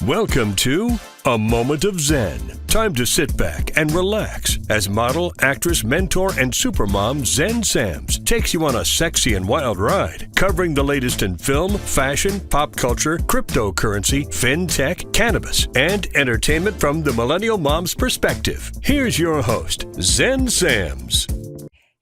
Welcome to A Moment of Zen. Time to sit back and relax as model, actress, mentor, and supermom Zen Sams takes you on a sexy and wild ride, covering the latest in film, fashion, pop culture, cryptocurrency, fintech, cannabis, and entertainment from the millennial mom's perspective. Here's your host, Zen Sams.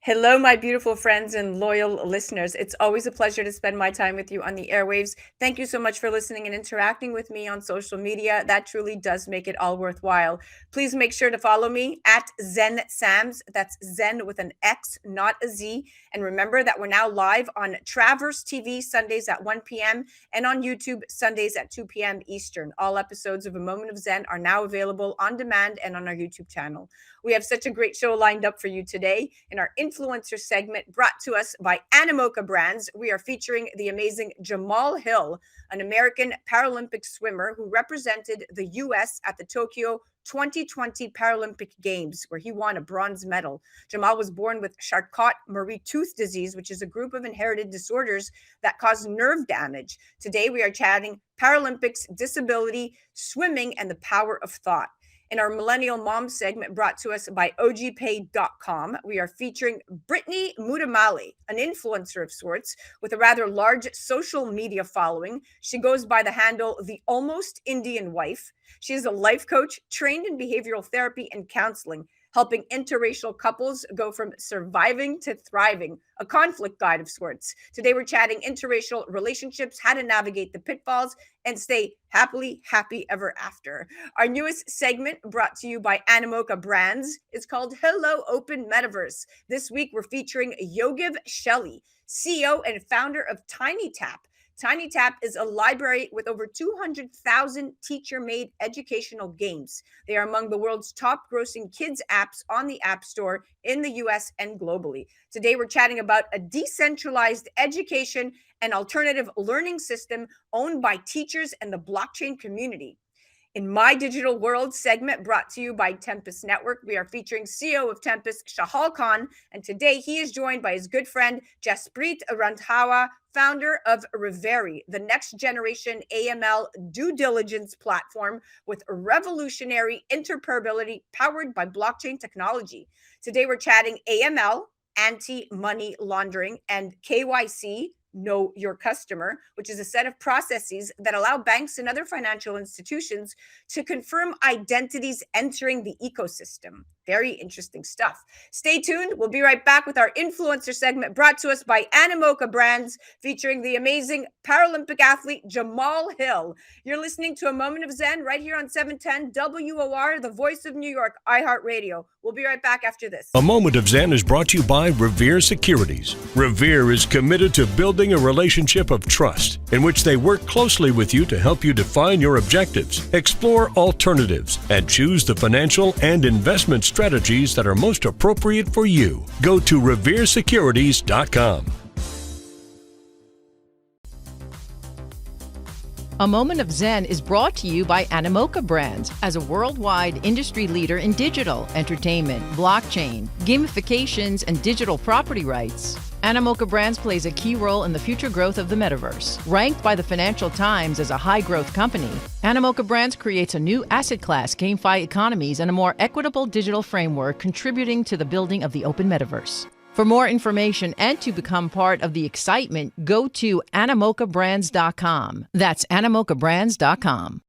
Hello, my beautiful friends and loyal listeners. It's always a pleasure to spend my time with you on the airwaves. Thank you so much for listening and interacting with me on social media. That truly does make it all worthwhile. Please make sure to follow me at Zen Sams. That's Zen with an X, not a Z. And remember that we're now live on Traverse TV Sundays at 1 p.m. and on YouTube Sundays at 2 p.m. Eastern. All episodes of A Moment of Zen are now available on demand and on our YouTube channel. We have such a great show lined up for you today. In our influencer segment brought to us by Animoca Brands, we are featuring the amazing Jamal Hill, an American Paralympic swimmer who represented the U.S. at the Tokyo 2020 Paralympic Games, where he won a bronze medal. Jamal was born with Charcot-Marie-Tooth disease, which is a group of inherited disorders that cause nerve damage. Today, we are chatting Paralympics, disability, swimming, and the power of thought. In our Millennial Mom segment brought to us by ogpay.com, we are featuring Brittany Mutamali, an influencer of sorts with a rather large social media following. She goes by the handle The Almost Indian Wife. She is a life coach trained in behavioral therapy and counseling, helping interracial couples go from surviving to thriving, a conflict guide of sorts. Today, we're chatting interracial relationships, how to navigate the pitfalls, and stay happy ever after. Our newest segment, brought to you by Animoca Brands, is called Hello Open Metaverse. This week, we're featuring Yogev Shelly, CEO and founder of TinyTap. TinyTap is a library with over 200,000 teacher-made educational games. They are among the world's top-grossing kids apps on the App Store in the US and globally. Today, we're chatting about a decentralized education and alternative learning system owned by teachers and the blockchain community. In My Digital World segment brought to you by Tempest Network, we are featuring CEO of Tempest, Shahal Khan, and today he is joined by his good friend, Jaspreet Randhawa, founder of Reveri, the next generation AML due diligence platform with revolutionary interoperability powered by blockchain technology. Today we're chatting AML, anti-money laundering, and KYC, Know Your Customer, which is a set of processes that allow banks and other financial institutions to confirm identities entering the ecosystem. Very interesting stuff. Stay tuned. We'll be right back with our influencer segment brought to us by Animoca Brands, featuring the amazing Paralympic athlete Jamal Hill. You're listening to A Moment of Zen right here on 710 WOR, the voice of New York, iHeart Radio. We'll be right back after this. A Moment of Zen is brought to you by Revere Securities. Revere is committed to building a relationship of trust in which they work closely with you to help you define your objectives, explore alternatives, and choose the financial and investment strategies that are most appropriate for you. Go to reveresecurities.com. A Moment of Zen is brought to you by Animoca Brands as a worldwide industry leader in digital, entertainment, blockchain, gamifications, and digital property rights. Animoca Brands plays a key role in the future growth of the Metaverse. Ranked by the Financial Times as a high-growth company, Animoca Brands creates a new asset class, GameFi economies, and a more equitable digital framework contributing to the building of the open Metaverse. For more information and to become part of the excitement, go to animocabrands.com. That's animocabrands.com.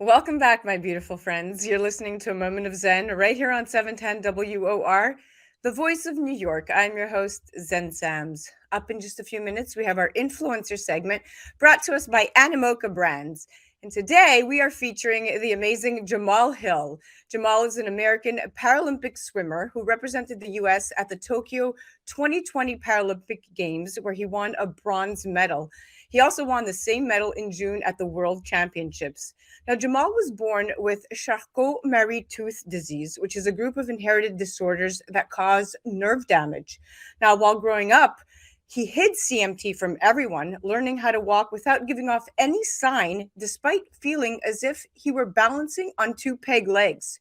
Welcome back, my beautiful friends. You're listening to A Moment of Zen right here on 710 WOR, the voice of New York. I'm your host, Zen Sams. Up in just a few minutes, we have our influencer segment brought to us by Animoca Brands. And today we are featuring the amazing Jamal Hill. Jamal is an American Paralympic swimmer who represented the U.S. at the Tokyo 2020 Paralympic Games, where he won a bronze medal. He also won the same medal in June at the World Championships. Now, Jamal was born with Charcot-Marie-Tooth disease, which is a group of inherited disorders that cause nerve damage. Now, while growing up, he hid CMT from everyone, learning how to walk without giving off any sign, despite feeling as if he were balancing on two peg legs.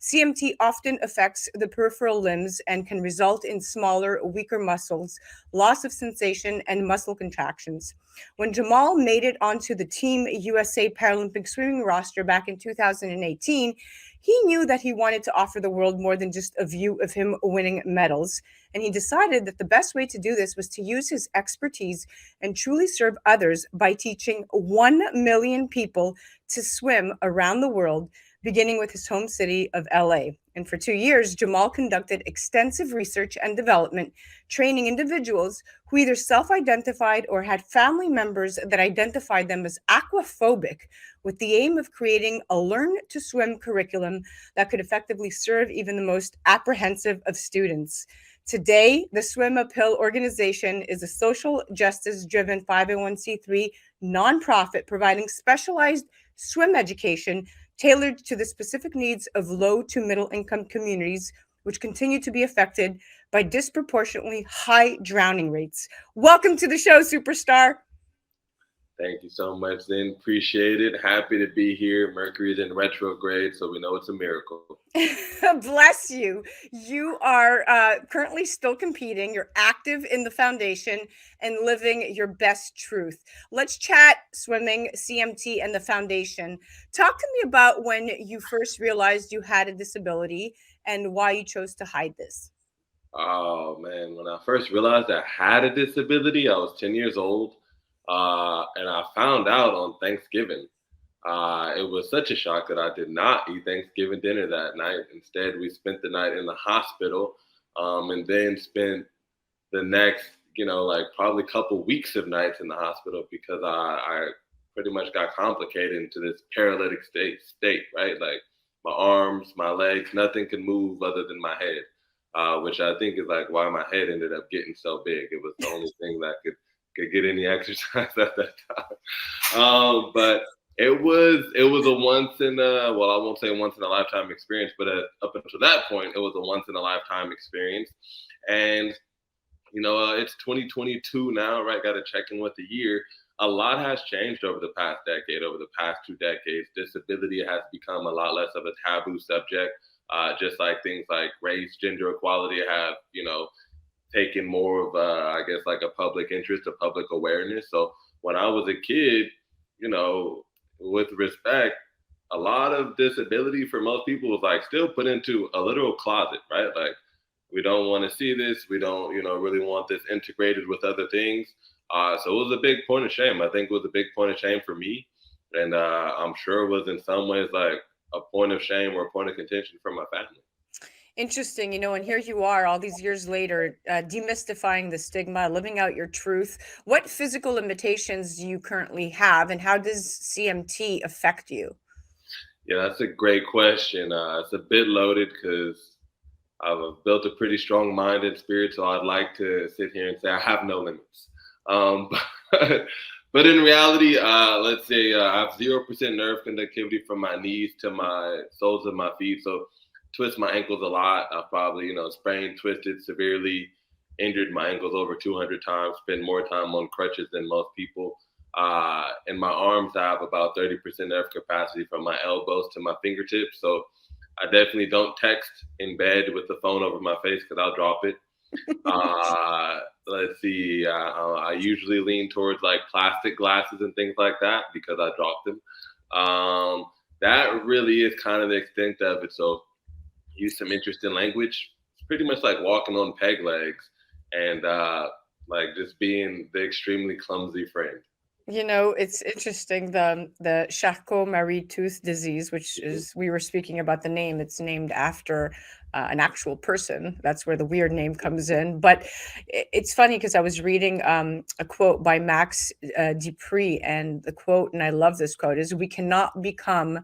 CMT often affects the peripheral limbs and can result in smaller, weaker muscles, loss of sensation, and muscle contractions. When Jamal made it onto the Team USA Paralympic swimming roster back in 2018, he knew that he wanted to offer the world more than just a view of him winning medals. And he decided that the best way to do this was to use his expertise and truly serve others by teaching 1 million people to swim around the world, beginning with his home city of LA. And for 2 years, Jamal conducted extensive research and development, training individuals who either self-identified or had family members that identified them as aquaphobic, with the aim of creating a learn to swim curriculum that could effectively serve even the most apprehensive of students. Today, the Swim Uphill organization is a social justice-driven 501c3 nonprofit providing specialized swim education tailored to the specific needs of low to middle income communities, which continue to be affected by disproportionately high drowning rates. Welcome to the show, superstar. Thank you so much, Zen. Appreciate it. Happy to be here. Mercury is in retrograde, so we know it's a miracle. Bless you. You are currently still competing. You're active in the foundation and living your best truth. Let's chat swimming, CMT, and the foundation. Talk to me about when you first realized you had a disability and why you chose to hide this. Oh, man. When I first realized I had a disability, I was 10 years old. And I found out on Thanksgiving. It was such a shock that I did not eat Thanksgiving dinner that night. Instead, we spent the night in the hospital, and then spent the next, probably couple weeks of nights in the hospital because I pretty much got complicated into this paralytic state, right? Like my arms, my legs, nothing could move other than my head, which I think is like why my head ended up getting so big. It was the only thing that could get any exercise at that time. But it was a once in a, well, I won't say once in a lifetime experience, but up until that point, it was a once in a lifetime experience. And, it's 2022 now, right? Got to check in with the year. A lot has changed over the past decade, over the past 2 decades. Disability has become a lot less of a taboo subject, just like things like race, gender equality have, taken more of like a public interest, a public awareness. So when I was a kid, with respect, a lot of disability for most people was like still put into a literal closet, right? Like we don't want to see this. We don't, really want this integrated with other things. So it was a big point of shame. I think it was a big point of shame for me. And I'm sure it was in some ways like a point of shame or a point of contention for my family. Interesting, and here you are all these years later, demystifying the stigma, living out your truth. What physical limitations do you currently have, and how does CMT affect you? Yeah, that's a great question. It's a bit loaded because I've built a pretty strong mind and spirit, so I'd like to sit here and say I have no limits. But in reality, let's say I have 0% nerve conductivity from my knees to my soles of my feet. So twist my ankles a lot. I've probably, sprained, twisted, severely injured my ankles over 200 times, spend more time on crutches than most people. In my arms, I have about 30% nerve capacity from my elbows to my fingertips. So I definitely don't text in bed with the phone over my face because I'll drop it. Let's see. I usually lean towards like plastic glasses and things like that because I dropped them. That really is kind of the extent of it. So use some interesting language. It's pretty much like walking on peg legs and like just being the extremely clumsy friend. It's interesting, the Charcot-Marie-Tooth disease, which is, we were speaking about the name, it's named after an actual person. That's where the weird name comes in. But it's funny because I was reading a quote by Max Dupree, and the quote, and I love this quote, is "We cannot become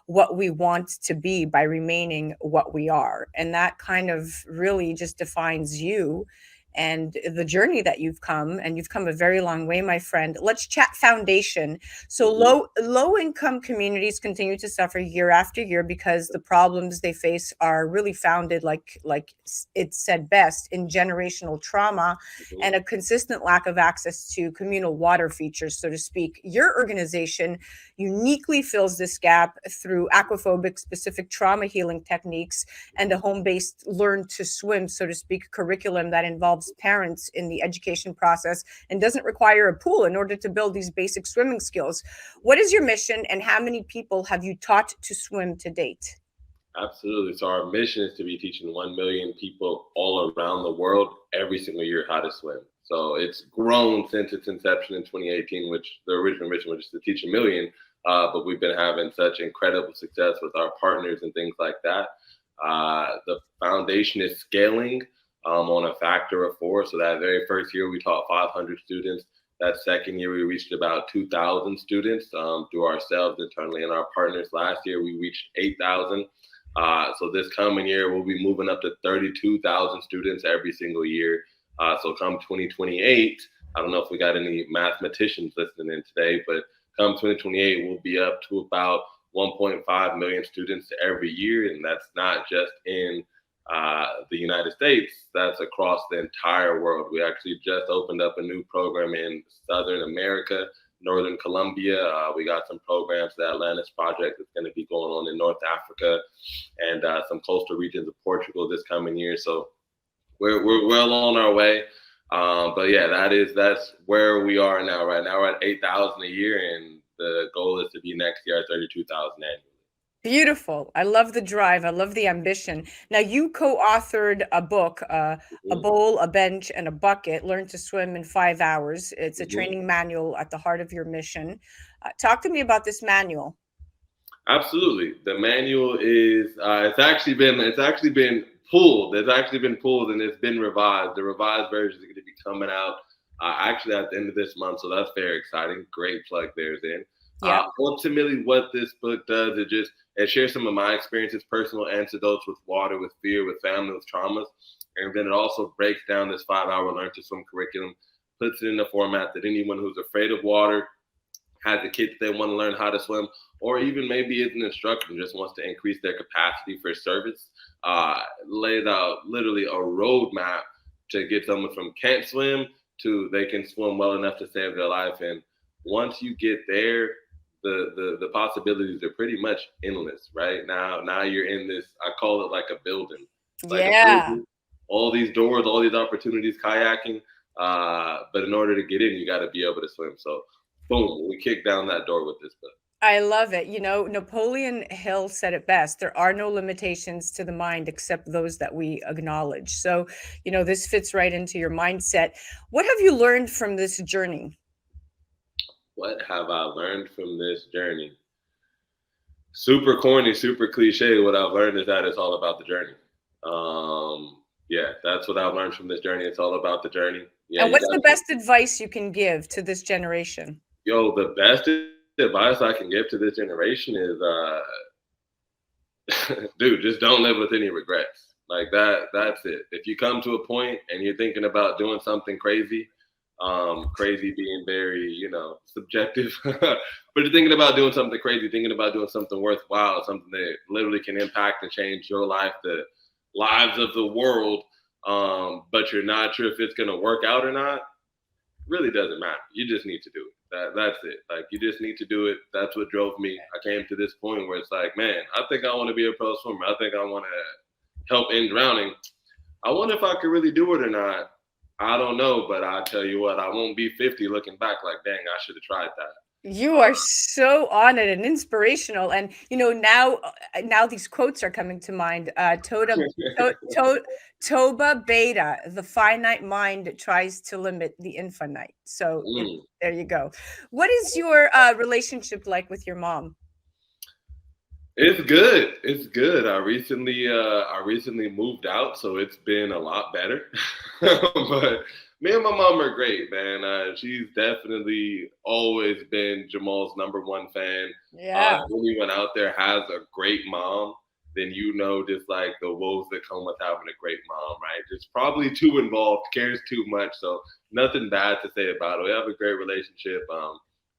what we want to be by remaining what we are." And that kind of really just defines you and the journey that you've come, and you've come a very long way, my friend. Let's chat foundation. So low income communities continue to suffer year after year because the problems they face are really founded, like it said best, in generational trauma and a consistent lack of access to communal water features, so to speak. Your organization uniquely fills this gap through aquaphobic specific trauma healing techniques and a home-based learn to swim, so to speak, curriculum that involves parents in the education process and doesn't require a pool in order to build these basic swimming skills. What is your mission, and how many people have you taught to swim to date? Absolutely. So our mission is to be teaching 1 million people all around the world every single year how to swim. So it's grown since its inception in 2018, which the original mission was just to teach 1 million. But we've been having such incredible success with our partners and things like that. The foundation is scaling on a factor of 4. So that very first year, we taught 500 students. That second year, we reached about 2,000 students through ourselves internally and our partners. Last year, we reached 8,000. So this coming year, we'll be moving up to 32,000 students every single year. So come 2028, I don't know if we got any mathematicians listening in today, but come 2028, we'll be up to about 1.5 million students every year. And that's not just in the United States, that's across the entire world. We actually just opened up a new program in Southern America, Northern Colombia. We got some programs, the Atlantis Project is going to be going on in North Africa and some coastal regions of Portugal this coming year. So we're well on our way. But yeah, that's where we are now. Right now we're at 8,000 a year, and the goal is to be next year at 32,000 annually. Beautiful. I love the drive. I love the ambition. Now, you co-authored a book, A Bowl, a Bench, and a Bucket, Learn to Swim in 5 Hours. It's a training manual at the heart of your mission. Talk to me about this manual. Absolutely. The manual is, it's actually been pulled. It's actually been pulled and it's been revised. The revised version is going to be coming out actually at the end of this month. So that's very exciting. Great plug there, Zen. Yeah. Ultimately, what this book does is it shares some of my experiences, personal anecdotes with water, with fear, with family, with traumas. And then it also breaks down this 5-hour Learn to Swim curriculum, puts it in a format that anyone who's afraid of water, has a kid that they want to learn how to swim, or even maybe is an instructor and just wants to increase their capacity for service, lays out literally a roadmap to get someone from can't swim to they can swim well enough to save their life. And once you get there, the possibilities are pretty much endless. Right now you're in this, I call it like a building. Like a building, all these doors, all these opportunities, kayaking. But in order to get in, you got to be able to swim. So boom, we kick down that door with this book. I love it. You know, Napoleon Hill said it best. There are no limitations to the mind except those that we acknowledge. So, you know, this fits right into your mindset. What have you learned from this journey? What have I learned from this journey? Super corny, super cliche. What I've learned is that it's all about the journey. Yeah, that's what I've learned from this journey. It's all about the journey. Yeah, and what's the best advice you can give to this generation? Yo, the best advice I can give to this generation is, dude, just don't live with any regrets. Like that's it. If you come to a point and you're thinking about doing something crazy, crazy being very, subjective, but you're thinking about doing something crazy, thinking about doing something worthwhile, something that literally can impact and change your life, the lives of the world, but you're not sure if it's going to work out or not, really doesn't matter. You just need to do it. That's it. Like, you just need to do it. That's what drove me. I came to this point where it's like, man, I think I want to be a pro swimmer. I think I want to help in drowning. I wonder if I could really do it or not. I don't know, but I tell you what, I won't be 50 looking back like, dang, I should have tried that. You are so on it and inspirational. And, now these quotes are coming to mind. Toba Beta, the finite mind tries to limit the infinite. So there you go. What is your relationship like with your mom? It's good. It's good. I recently moved out, so it's been a lot better. But me and my mom are great, man. She's definitely always been Jamal's #1 fan. Yeah. Anyone out there has a great mom. then you know just like the woes that come with having a great mom, right? Just probably too involved, cares too much. So nothing bad to say about it. We have a great relationship.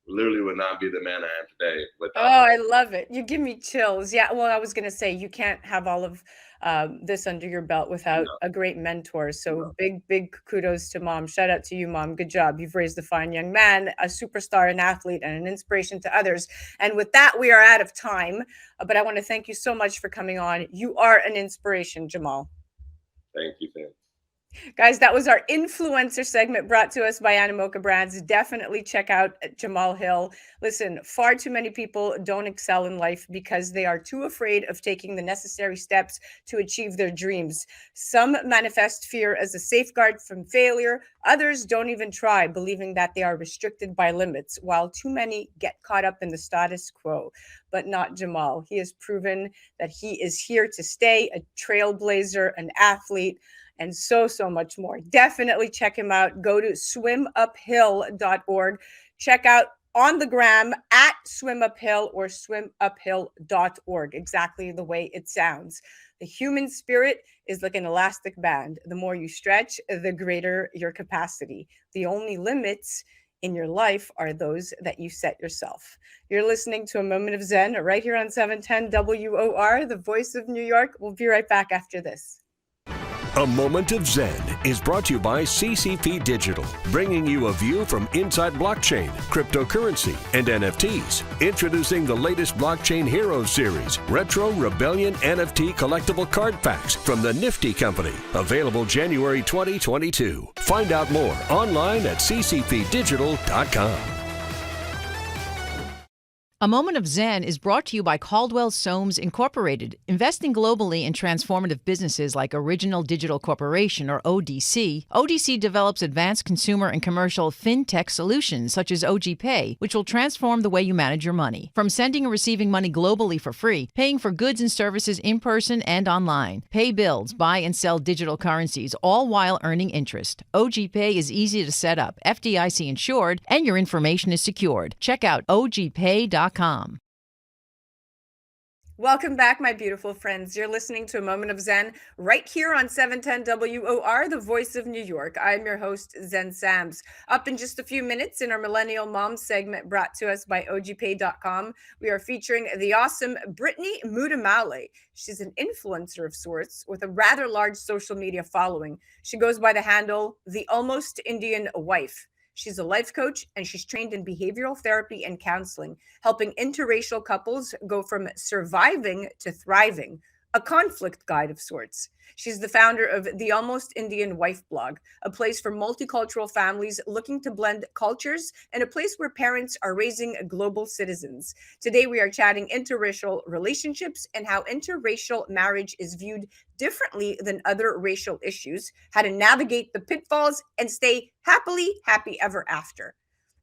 Literally would not be the man I am today without. Oh, I love it. You give me chills. Yeah. Well, I was going to say you can't have all of this under your belt without No, a great mentor. So no. big kudos to mom. Shout out to you, mom. Good job. You've raised a fine young man, a superstar, an athlete, and an inspiration to others. And with that, we are out of time. But I want to thank you so much for coming on. You are an inspiration, Jamal. Thank you, Sam. Guys, that was our influencer segment brought to us by Animoca Brands. Definitely check out Jamal Hill. Listen, far too many people don't excel in life because they are too afraid of taking the necessary steps to achieve their dreams. Some manifest fear as a safeguard from failure. Others don't even try, believing that they are restricted by limits, while too many get caught up in the status quo. But not Jamal. He has proven that he is here to stay, a trailblazer, an athlete, and so much more. Definitely check him out. Go to swimuphill.org. Check out on the gram at swimuphill or swimuphill.org, exactly the way it sounds. The human spirit is like an elastic band. The more you stretch, the greater your capacity. The only limits in your life are those that you set yourself. You're listening to A Moment of Zen right here on 710 WOR, the voice of New York. We'll be right back after this. A Moment of Zen is brought to you by CCP Digital, bringing you a view from inside blockchain, cryptocurrency, and NFTs. Introducing the latest Blockchain Heroes series, Retro Rebellion NFT collectible card packs from the Nifty Company. Available January 2022. Find out more online at ccpdigital.com. A Moment of Zen is brought to you by Caldwell Soames Incorporated, investing globally in transformative businesses like Original Digital Corporation, or ODC. ODC develops advanced consumer and commercial fintech solutions such as OG Pay, which will transform the way you manage your money. From sending and receiving money globally for free, paying for goods and services in person and online, pay bills, buy and sell digital currencies, all while earning interest. OG Pay is easy to set up, FDIC insured, and your information is secured. Check out ogpay.com. Welcome back, my beautiful friends. You're listening to A Moment of Zen right here on 710 WOR, the voice of New York. I'm your host, Zen Sams. Up in just a few minutes in our Millennial Mom segment brought to us by ogpay.com, we are featuring the awesome Brittany Mutamale. She's an influencer of sorts with a rather large social media following. She goes by the handle, The Almost Indian Wife. She's a life coach and she's trained in behavioral therapy and counseling, helping interracial couples go from surviving to thriving, a conflict guide of sorts. She's the founder of the Almost Indian Wife blog, a place for multicultural families looking to blend cultures and a place where parents are raising global citizens. Today, we are chatting interracial relationships and how interracial marriage is viewed differently than other racial issues, how to navigate the pitfalls and stay happy ever after.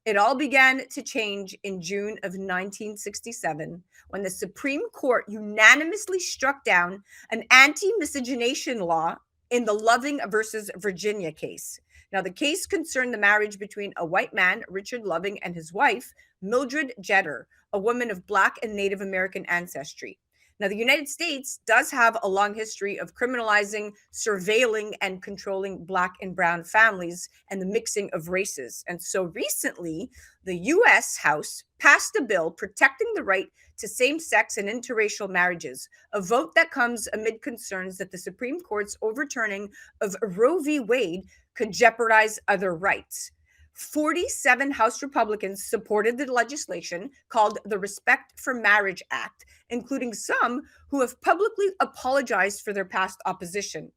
It all began to change in June of 1967 when the Supreme Court unanimously struck down an anti-miscegenation law in the Loving versus Virginia case. Now, the case concerned the marriage between a white man, Richard Loving, and his wife, Mildred Jeter, a woman of Black and Native American ancestry. Now, the United States does have a long history of criminalizing, surveilling, and controlling Black and brown families and the mixing of races. And so recently, the U.S. House passed a bill protecting the right to same-sex and interracial marriages, a vote that comes amid concerns that the Supreme Court's overturning of Roe v. Wade could jeopardize other rights. 47 House Republicans supported the legislation called the Respect for Marriage Act, including some who have publicly apologized for their past opposition.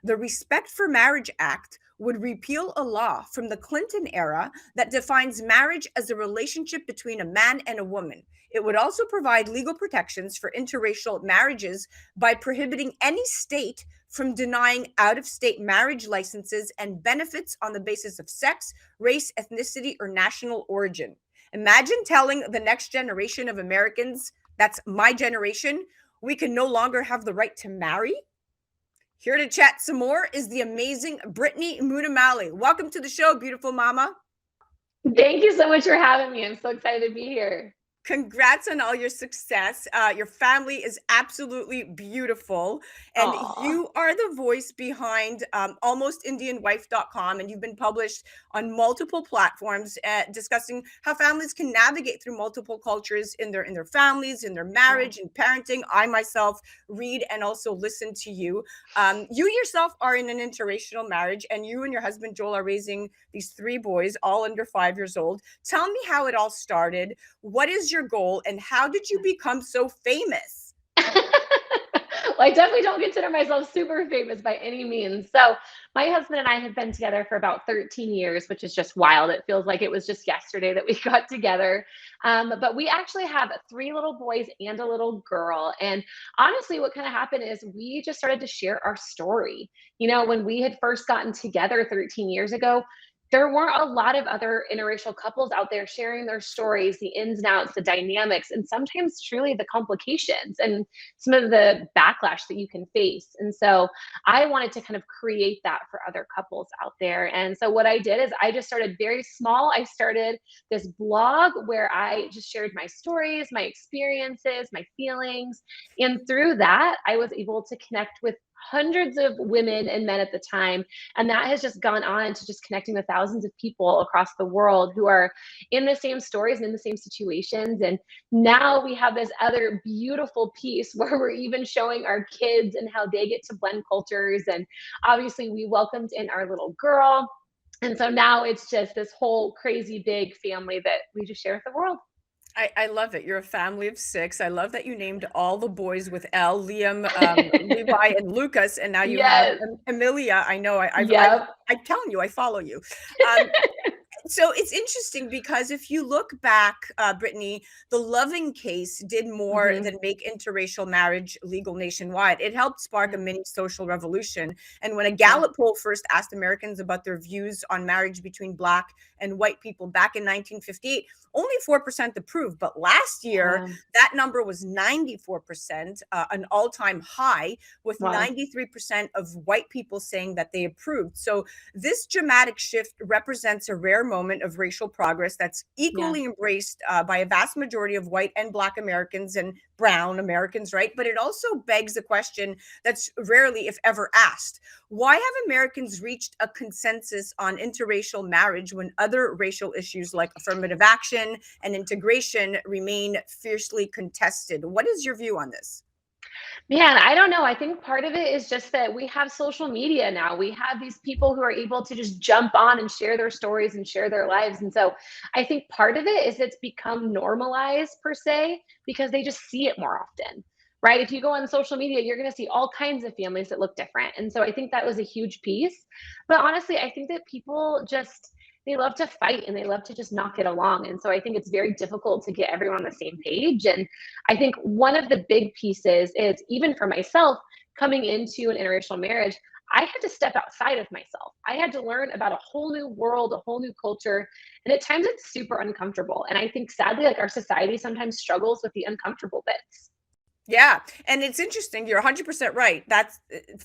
The Respect for Marriage Act would repeal a law from the Clinton era that defines marriage as a relationship between a man and a woman. It would also provide legal protections for interracial marriages by prohibiting any state from denying out-of-state marriage licenses and benefits on the basis of sex, race, ethnicity, or national origin. Imagine telling the next generation of Americans, that's my generation, we can no longer have the right to marry. Here to chat some more is the amazing Brittany Mutamale. Welcome to the show, beautiful mama. Thank you so much for having me. I'm so excited to be here. Congrats on all your success. Your family is absolutely beautiful. And Aw. you are the voice behind almostindianwife.com. And you've been published on multiple platforms discussing how families can navigate through multiple cultures in their families, in their Yeah. marriage, and parenting. I myself read and also listen to you. You yourself are in an interracial marriage, and you and your husband, Joel, are raising these three boys, all under 5 years old. Tell me how it all started. What is your goal, and how did you become so famous? Well, I definitely don't consider myself super famous by any means. So, my husband and I have been together for about 13 years, which is just wild. It feels like it was just yesterday that we got together. But we actually have three little boys and a little girl. And honestly, what kind of happened is we just started to share our story. When we had first gotten together 13 years ago, there weren't a lot of other interracial couples out there sharing their stories, the ins and outs, the dynamics, and sometimes truly the complications and some of the backlash that you can face. And so I wanted to kind of create that for other couples out there. And so what I did is I just started very small. I started this blog where I just shared my stories, my experiences, my feelings. And through that, I was able to connect with hundreds of women and men at the time. And that has just gone on to just connecting with thousands of people across the world who are in the same stories and in the same situations. And now we have this other beautiful piece where we're even showing our kids and how they get to blend cultures. And obviously, we welcomed in our little girl. And so now it's just this whole crazy big family that we just share with the world. I love it. You're a family of six. I love that you named all the boys with L, Liam, Levi, and Lucas, and now you have Yes. Amelia. I know. Yep. I'm telling you, I follow you. Um, so it's interesting because if you look back, Brittany, the Loving case did more Hmm. than make interracial marriage legal nationwide. It helped spark a Yeah. mini social revolution. And when a Yeah. Gallup poll first asked Americans about their views on marriage between Black and white people back in 1958, only 4% approved. But last year, Yeah. that number was 94%, an all time high, with Wow. 93% of white people saying that they approved. So this dramatic shift represents a rare moment of racial progress that's Yeah. equally embraced by a vast majority of white and Black Americans and brown Americans, right? But it also begs a question that's rarely, if ever, asked. Why have Americans reached a consensus on interracial marriage when other racial issues like affirmative action and integration remain fiercely contested? What is your view on this? Man, I don't know. I think part of it is just that we have social media now. We have these people who are able to just jump on and share their stories and share their lives. And so I think part of it is it's become normalized per se because they just see it more often, right? If you go on social media, you're going to see all kinds of families that look different. And so I think that was a huge piece. But honestly, I think that people just, they love to fight and they love to just not get along. And so I think it's very difficult to get everyone on the same page. And I think one of the big pieces is even for myself coming into an interracial marriage, I had to step outside of myself. I had to learn about a whole new world, a whole new culture. And at times it's super uncomfortable. And I think sadly, like our society sometimes struggles with the uncomfortable bits. Yeah, and it's interesting. You're 100% right. That's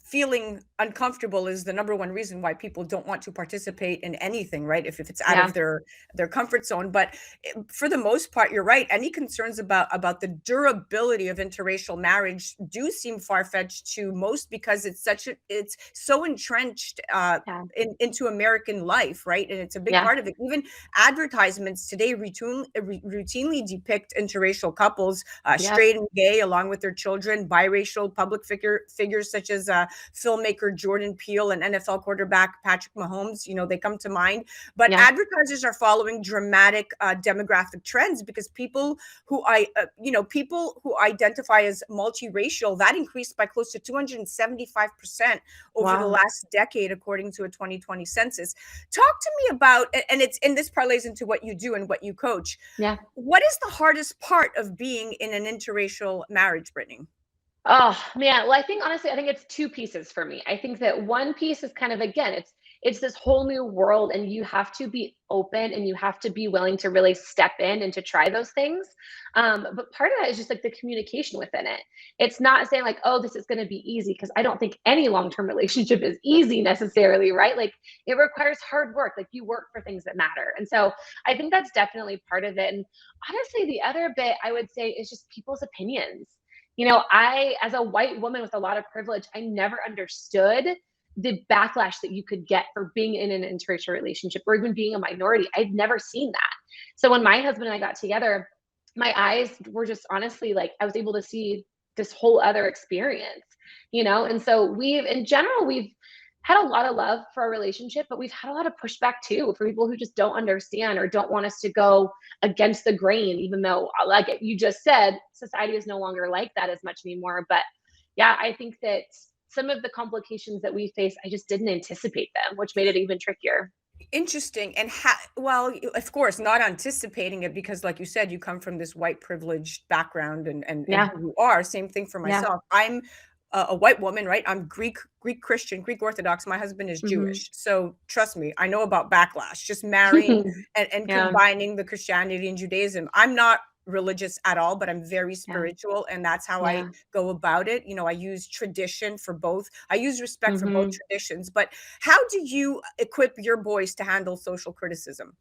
feeling uncomfortable is the number one reason why people don't want to participate in anything, right? If it's out of Yeah. their comfort zone. But for the most part, you're right. Any concerns about the durability of interracial marriage do seem far-fetched to most because it's so entrenched Yeah. into American life, right? And it's a big Yeah. part of it. Even advertisements today routinely depict interracial couples, Yep. straight and gay, along with their children, biracial public figures such as filmmaker Jordan Peele and NFL quarterback Patrick Mahomes. They come to mind. But Yeah. advertisers are following dramatic demographic trends because people who identify as multiracial, that increased by close to 275% over the Wow. last decade, according to a 2020 census. Talk to me about, and this parlays into what you do and what you coach. Yeah. What is the hardest part of being in an interracial marriage, Brittany? Oh man. Well, I think honestly, I think it's two pieces for me. I think that one piece is kind of again, it's this whole new world, and you have to be open and you have to be willing to really step in and to try those things. But part of that is just like the communication within it. It's not saying like, oh, this is going to be easy, because I don't think any long-term relationship is easy necessarily, right? Like it requires hard work. Like you work for things that matter. And so I think that's definitely part of it. And honestly, the other bit I would say is just people's opinions. I, as a white woman with a lot of privilege, I never understood the backlash that you could get for being in an interracial relationship or even being a minority. I'd never seen that. So when my husband and I got together, my eyes were just honestly like, I was able to see this whole other experience, And so in general, we've had a lot of love for our relationship, but we've had a lot of pushback too for people who just don't understand or don't want us to go against the grain, even though, like you just said, society is no longer like that as much anymore. But yeah, I think that some of the complications that we face, I just didn't anticipate them, which made it even trickier. Interesting. And well, of course, not anticipating it, because like you said, you come from this white privileged background and Yeah. who you are. Same thing for Yeah. myself. I'm a white woman, right? I'm Greek Christian, Greek Orthodox. My husband is Mhm. Jewish. So trust me, I know about backlash, just marrying and Yeah. combining the Christianity and Judaism. I'm not religious at all, but I'm very Yeah. spiritual, and that's how I Yeah. go about it. I use tradition for both. I use respect for both Mhm. traditions. But how do you equip your boys to handle social criticism?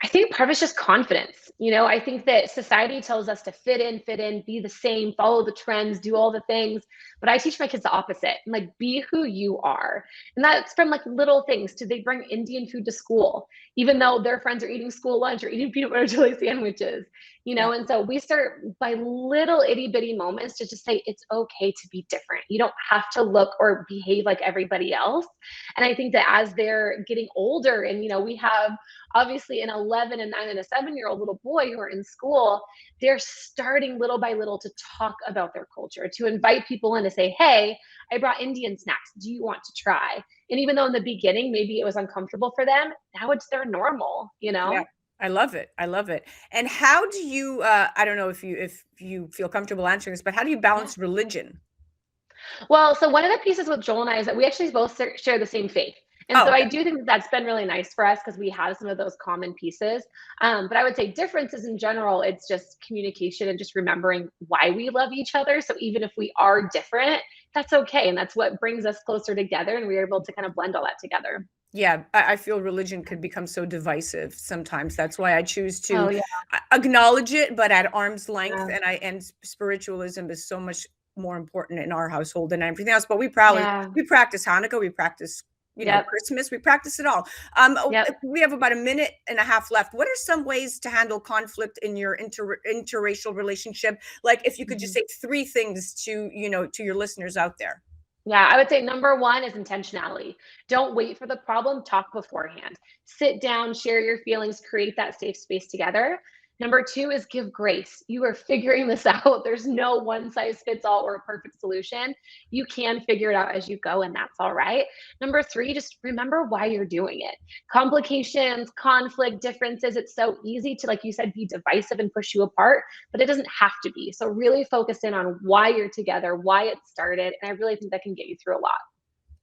I think part of it's just confidence. I think that society tells us to fit in, be the same, follow the trends, do all the things. But I teach my kids the opposite. I'm like, be who you are. And that's from like little things. Do they bring Indian food to school, even though their friends are eating school lunch or eating peanut butter jelly sandwiches? Yeah. And so we start by little itty bitty moments to just say it's okay to be different. You don't have to look or behave like everybody else. And I think that as they're getting older, and we have obviously an 11 and 9 and a 7-year-old little boy who are in school, they're starting little by little to talk about their culture, to invite people in to say, hey, I brought Indian snacks. Do you want to try? And even though in the beginning, maybe it was uncomfortable for them, now it's their normal, Yeah. I love it. I love it. And how do you I don't know if you feel comfortable answering this, but how do you balance religion? Well, so one of the pieces with Joel and I is that we actually both share the same faith. And Oh, so I okay. do think that that's been really nice for us because we have some of those common pieces. But I would say differences in general, it's just communication and just remembering why we love each other. So even if we are different, that's okay. And that's what brings us closer together. And we're able to kind of blend all that together. Yeah, I feel religion could become so divisive sometimes. That's why I choose Oh, to yeah. acknowledge it, but at arm's length. Yeah. And spiritualism is so much more important in our household than everything else. But we Yeah. practice Hanukkah, we practice Yep. Christmas, we practice it all. Yep. We have about a minute and a half left. What are some ways to handle conflict in your interracial relationship? Like if you could just Mhm. say 3 things to your listeners out there. Yeah, I would say number one is intentionality. Don't wait for the problem, talk beforehand. Sit down, share your feelings, create that safe space together. Number two is give grace. You are figuring this out. There's no one size fits all or a perfect solution. You can figure it out as you go, and that's all right. Number three, just remember why you're doing it. Complications, conflict, differences, it's so easy to, like you said, be divisive and push you apart, but it doesn't have to be. So really focus in on why you're together, why it started, and I really think that can get you through a lot.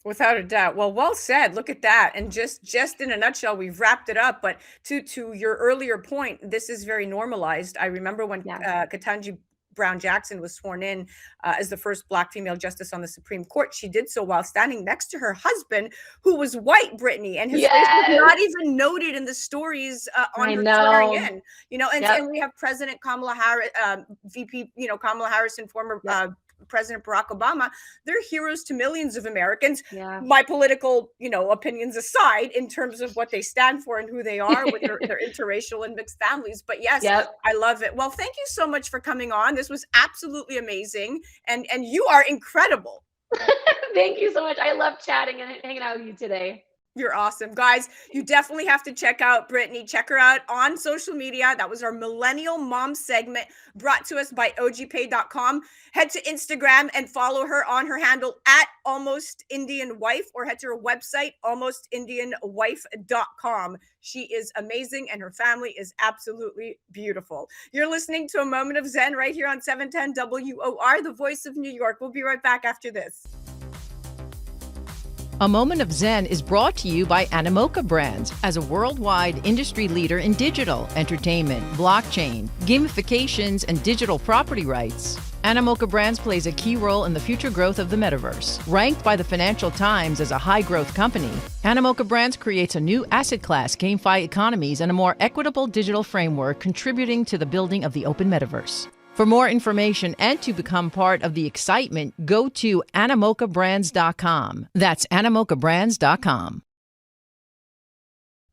Without a doubt. Well said. Look at that. And just in a nutshell, we've wrapped it up. But to your earlier point, this is very normalized. I remember when Yeah. Ketanji Brown Jackson was sworn in as the first Black female justice on the Supreme Court. She did so while standing next to her husband, who was white, Brittany, and his race was Yes. not even noted in the stories on I her swearing know. in. And, Yep. and we have President Kamala Harris, VP, Kamala Harris, and former Yep. President Barack Obama. They're heroes to millions of Americans. Yeah. My political, opinions aside, in terms of what they stand for and who they are with their interracial and mixed families. But yes, Yep. I love it. Well, thank you so much for coming on. This was absolutely amazing, and you are incredible. Thank you so much. I love chatting and hanging out with you today. You're awesome. Guys, you definitely have to check out Brittany. Check her out on social media. That was our Millennial Mom segment brought to us by ogpay.com. Head to Instagram and follow her on her handle at Almost Indian Wife, or head to her website, almostindianwife.com. She is amazing and her family is absolutely beautiful. You're listening to A Moment of Zen right here on 710 WOR, the voice of New York. We'll be right back after this. A Moment of Zen is brought to you by Animoca Brands as a worldwide industry leader in digital, entertainment, blockchain, gamifications, and digital property rights. Animoca Brands plays a key role in the future growth of the Metaverse. Ranked by the Financial Times as a high-growth company, Animoca Brands creates a new asset class, GameFi economies, and a more equitable digital framework contributing to the building of the open Metaverse. For more information and to become part of the excitement, go to animocabrands.com. That's animocabrands.com.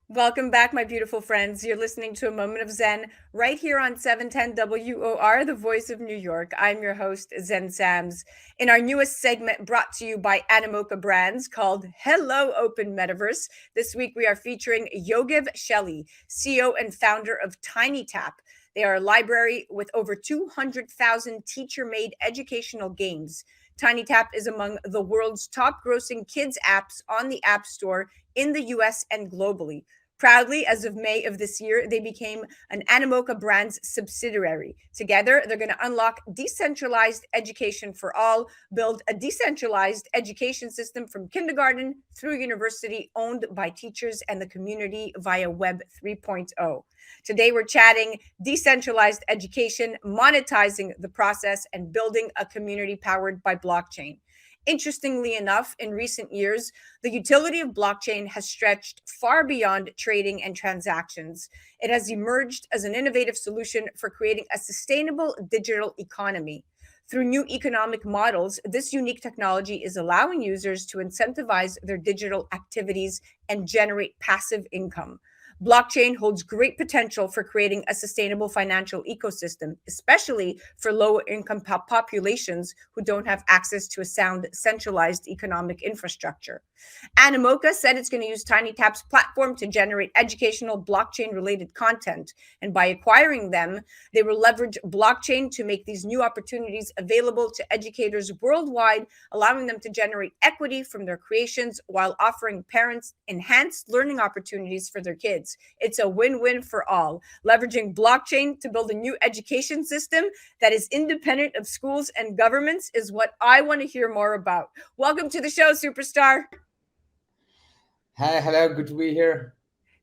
Welcome back, my beautiful friends. You're listening to A Moment of Zen right here on 710 WOR, the voice of New York. I'm your host, Zen Sams. In our newest segment brought to you by Animoca Brands called Hello Open Metaverse, this week we are featuring Yogev Shelly, CEO and founder of TinyTap. They are a library with over 200,000 teacher-made educational games. TinyTap is among the world's top-grossing kids apps on the App Store in the US and globally. Proudly, as of May of this year, they became an Animoca Brands subsidiary. Together, they're going to unlock decentralized education for all, build a decentralized education system from kindergarten through university, owned by teachers and the community via Web 3.0. Today, we're chatting decentralized education, monetizing the process, and building a community powered by blockchain. Interestingly enough, in recent years, the utility of blockchain has stretched far beyond trading and transactions. It has emerged as an innovative solution for creating a sustainable digital economy. Through new economic models, this unique technology is allowing users to incentivize their digital activities and generate passive income. Blockchain holds great potential for creating a sustainable financial ecosystem, especially for lower-income populations who don't have access to a sound, centralized economic infrastructure. Animoca said it's going to use TinyTap's platform to generate educational blockchain-related content, and by acquiring them, they will leverage blockchain to make these new opportunities available to educators worldwide, allowing them to generate equity from their creations while offering parents enhanced learning opportunities for their kids. It's a win-win for all. Leveraging blockchain to build a new education system that is independent of schools and governments is what I want to hear more about. Welcome to the show, superstar. Hi, hello, good to be here.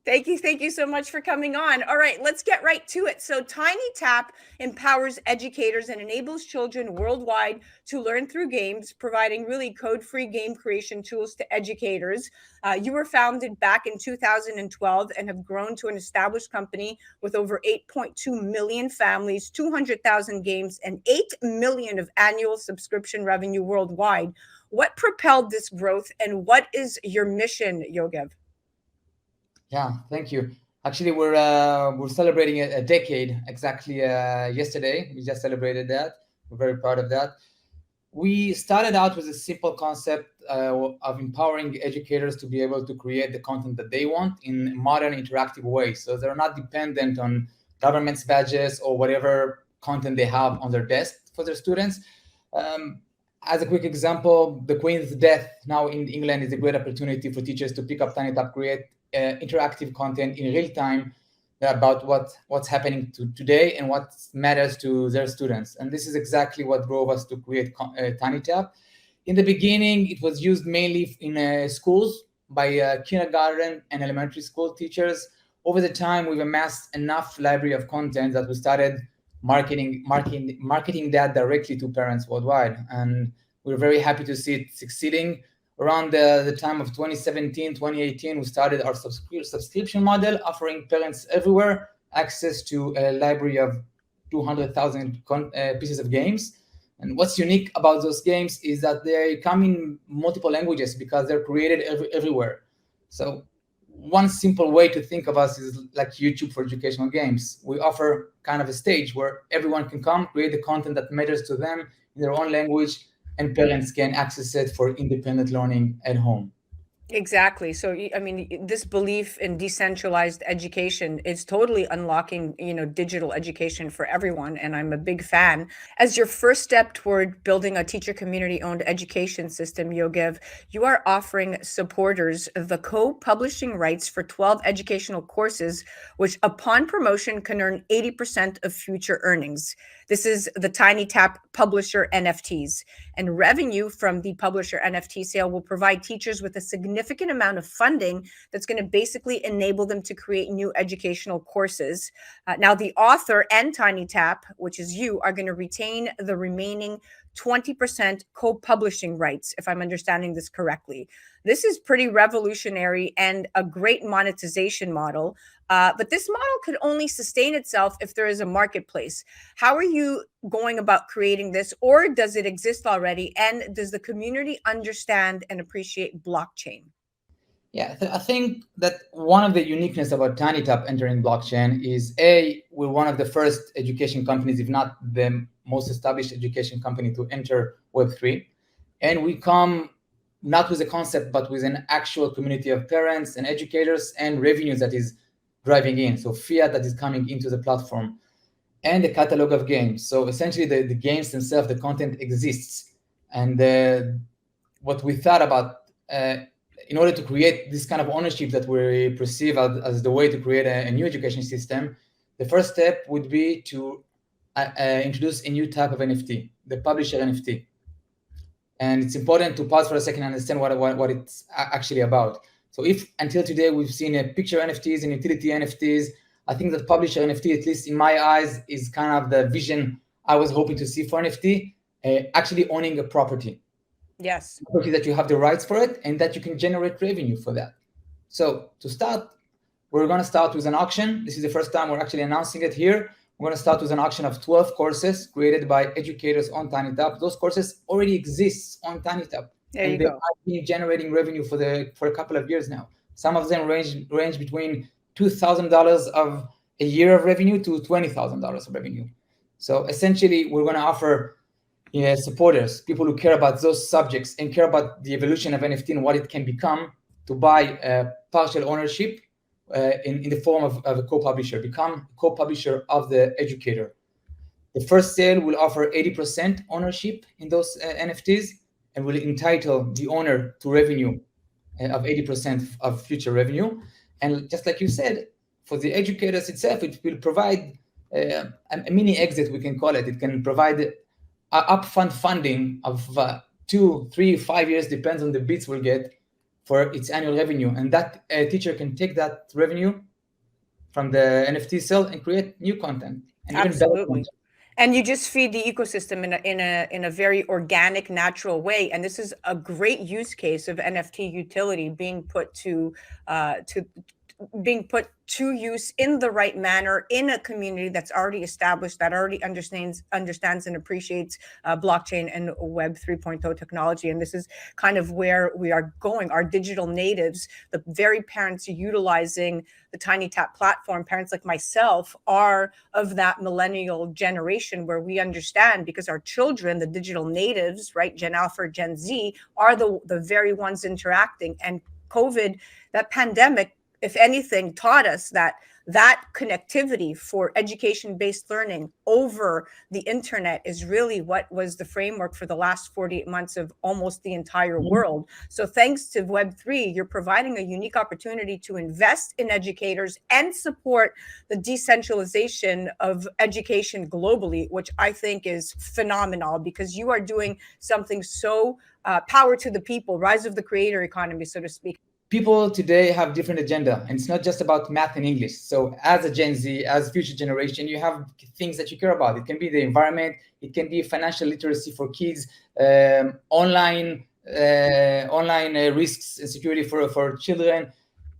Thank you so much for coming on. All right, let's get right to it. So TinyTap empowers educators and enables children worldwide to learn through games, providing really code-free game creation tools to educators. You were founded back in 2012 and have grown to an established company with over 8.2 million families, 200,000 games, and 8 million of annual subscription revenue worldwide. What propelled this growth, and what is your mission, Yogev? Yeah, thank you. Actually, we're celebrating a decade exactly yesterday. We just celebrated that. We're very proud of that. We started out with a simple concept of empowering educators to be able to create the content that they want in modern, interactive ways. So they're not dependent on government's badges or whatever content they have on their desk for their students. As a quick example, the Queen's death now in England is a great opportunity for teachers to pick up TinyTap, create interactive content in real time about what's happening today and what matters to their students. And this is exactly what drove us to create TinyTap. In the beginning, it was used mainly in schools by kindergarten and elementary school teachers. Over the time, we've amassed enough library of content that we started marketing that directly to parents worldwide. And we're very happy to see it succeeding. Around the time of 2017, 2018, we started our subscription model, offering parents everywhere access to a library of 200,000 pieces of games. And what's unique about those games is that they come in multiple languages because they're created everywhere. So one simple way to think of us is like YouTube for educational games. We offer kind of a stage where everyone can come, create the content that matters to them in their own language, and parents can access it for independent learning at home. Exactly. So, I mean, this belief in decentralized education is totally unlocking, digital education for everyone. And I'm a big fan. As your first step toward building a teacher community-owned education system, Yogev, you are offering supporters the co-publishing rights for 12 educational courses, which upon promotion can earn 80% of future earnings. This is the TinyTap publisher NFTs. And revenue from the publisher NFT sale will provide teachers with a significant amount of funding that's going to basically enable them to create new educational courses. Now, the author and TinyTap, which is you, are going to retain the remaining 20% co-publishing rights, if I'm understanding this correctly. This is pretty revolutionary and a great monetization model. But this model could only sustain itself if there is a marketplace. How are you going about creating this, or does it exist already? And does the community understand and appreciate blockchain? Yeah, I think that one of the uniqueness about TinyTap entering blockchain is we're one of the first education companies, if not the most established education company to enter Web3. And we come not with a concept, but with an actual community of parents and educators and revenues that is driving in. So fiat that is coming into the platform and a catalog of games. So essentially the games themselves, the content exists. And what we thought about, in order to create this kind of ownership that we perceive as the way to create a new education system, the first step would be to introduce a new type of NFT, the publisher NFT. And it's important to pause for a second and understand what it's actually about. So if until today we've seen a picture NFTs and utility NFTs, I think that publisher NFT, at least in my eyes, is kind of the vision I was hoping to see for NFT, actually owning a property. Yes. Property that you have the rights for it and that you can generate revenue for that. So to start, we're going to start with an auction. This is the first time we're actually announcing it here. We're going to start with an auction of 12 courses created by educators on TinyTap. Those courses already exist on TinyTap. And they have been generating revenue for a couple of years now. Some of them range between $2,000 of a year of revenue to $20,000 of revenue. So essentially, we're going to offer supporters, people who care about those subjects and care about the evolution of NFT and what it can become, to buy partial ownership in the form of a co-publisher, become co-publisher of the educator. The first sale will offer 80% ownership in those NFTs and will entitle the owner to revenue of 80% of future revenue. And just like you said, for the educators itself, it will provide a mini exit, we can call it. It can provide upfront funding of 2, 3, 5 years, depends on the bits we'll get for its annual revenue. And that teacher can take that revenue from the NFT sale and create new content. And absolutely. Even better. And you just feed the ecosystem in a very organic, natural way. And this is a great use case of NFT utility being put to use in the right manner in a community that's already established, that already understands and appreciates blockchain and Web 3.0 technology. And this is kind of where we are going. Our digital natives, the very parents utilizing the TinyTap platform, parents like myself, are of that millennial generation where we understand, because our children, the digital natives, right, Gen Alpha, Gen Z, are the very ones interacting. And COVID, that pandemic, if anything, taught us that connectivity for education-based learning over the internet is really what was the framework for the last 48 months of almost the entire world. So thanks to Web3, you're providing a unique opportunity to invest in educators and support the decentralization of education globally, which I think is phenomenal, because you are doing something so power to the people, rise of the creator economy, so to speak. People today have different agenda, and it's not just about math and English. So as a Gen Z, as future generation, you have things that you care about. It can be the environment, it can be financial literacy for kids, online risks and security for children,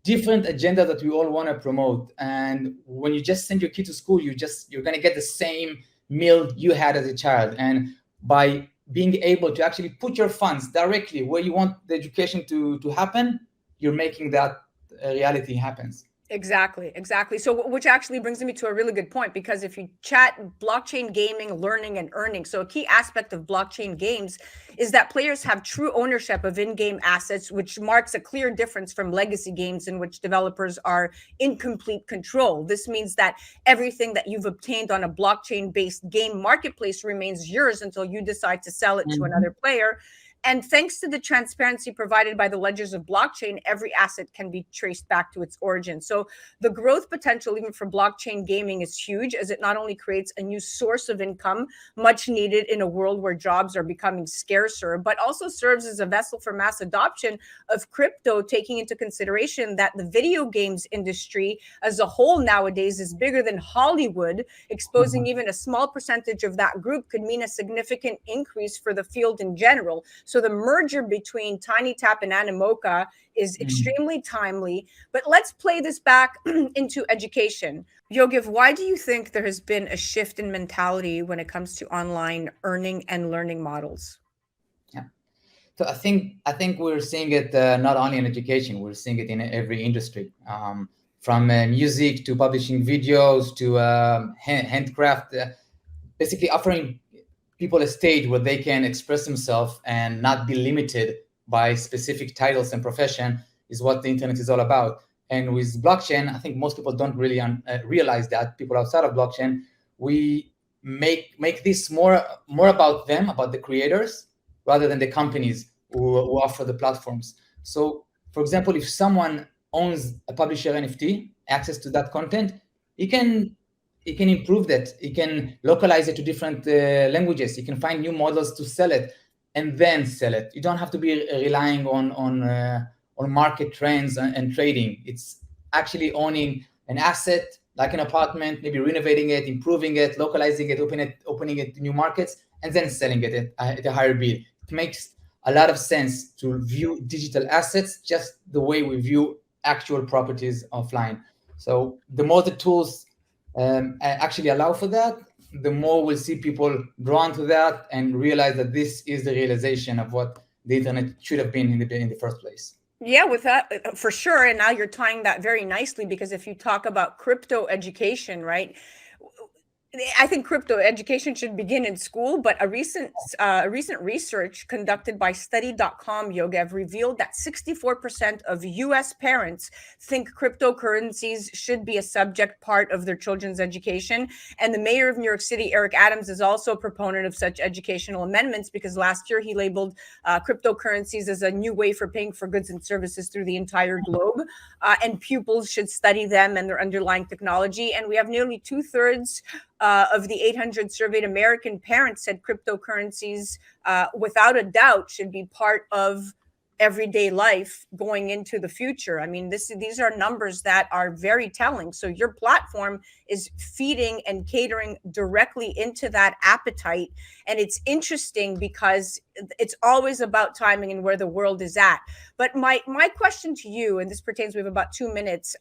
different agenda that we all want to promote. And when you just send your kid to school, you're going to get the same meal you had as a child. And by being able to actually put your funds directly where you want the education to happen, you're making that reality happens. Exactly. So, which actually brings me to a really good point, because if you chat blockchain gaming, learning and earning, so a key aspect of blockchain games is that players have true ownership of in-game assets, which marks a clear difference from legacy games in which developers are in complete control. This means that everything that you've obtained on a blockchain-based game marketplace remains yours until you decide to sell it to another player. And thanks to the transparency provided by the ledgers of blockchain, every asset can be traced back to its origin. So the growth potential even for blockchain gaming is huge, as it not only creates a new source of income, much needed in a world where jobs are becoming scarcer, but also serves as a vessel for mass adoption of crypto, taking into consideration that the video games industry as a whole nowadays is bigger than Hollywood. Exposing even a small percentage of that group could mean a significant increase for the field in general. So the merger between TinyTap and Animoca is extremely timely. But let's play this back into education. Yogev, why do you think there has been a shift in mentality when it comes to online earning and learning models? Yeah. So I think we're seeing it not only in education, we're seeing it in every industry, from music to publishing videos to handcraft, basically offering people a stage where they can express themselves and not be limited by specific titles and profession is what the internet is all about. And with blockchain, I think most people don't really realize that. People outside of blockchain, we make this more about them, about the creators, rather than the companies who offer the platforms. So, for example, if someone owns a publisher NFT, access to that content, he can improve that. He can localize it to different languages. He can find new models to sell it and then sell it. You don't have to be relying on market trends and trading. It's actually owning an asset like an apartment, maybe renovating it, improving it, localizing it, opening it to new markets, and then selling it at a higher bid. It makes a lot of sense to view digital assets just the way we view actual properties offline. So the more the tools actually allow for that, the more we'll see people drawn to that and realize that this is the realization of what the internet should have been in the first place. Yeah, with that, for sure. And now you're tying that very nicely, because if you talk about crypto education, right? I think crypto education should begin in school, but a recent research conducted by study.com, Yogev, revealed that 64% of US parents think cryptocurrencies should be a subject part of their children's education. And the mayor of New York City, Eric Adams, is also a proponent of such educational amendments, because last year he labeled cryptocurrencies as a new way for paying for goods and services through the entire globe. And pupils should study them and their underlying technology. And we have nearly 2/3 of the 800 surveyed American parents said cryptocurrencies, without a doubt, should be part of everyday life going into the future. I mean, these are numbers that are very telling. So your platform is feeding and catering directly into that appetite. And it's interesting because it's always about timing and where the world is at. But my question to you, and this pertains, we have about 2 minutes,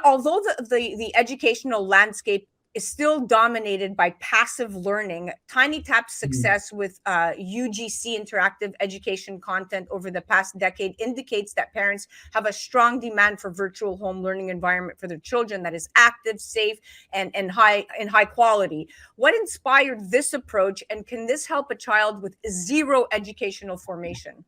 although the educational landscape is still dominated by passive learning, TinyTap's success with UGC interactive education content over the past decade indicates that parents have a strong demand for virtual home learning environment for their children that is active, safe, and high quality. What inspired this approach, and can this help a child with zero educational formation?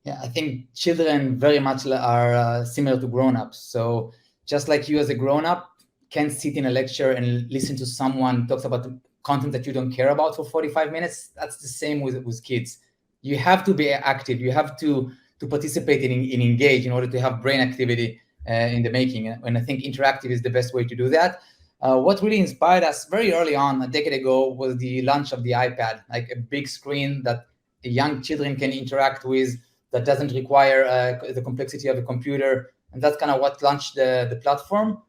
Yeah, I think children very much are similar to grown-ups. So just like you as a grown-up can't sit in a lecture and listen to someone talks about the content that you don't care about for 45 minutes. That's the same with kids. You have to be active. You have to participate and engage in order to have brain activity in the making. And I think interactive is the best way to do that. What really inspired us very early on, a decade ago, was the launch of the iPad, like a big screen that the young children can interact with that doesn't require the complexity of a computer. And that's kind of what launched the platform.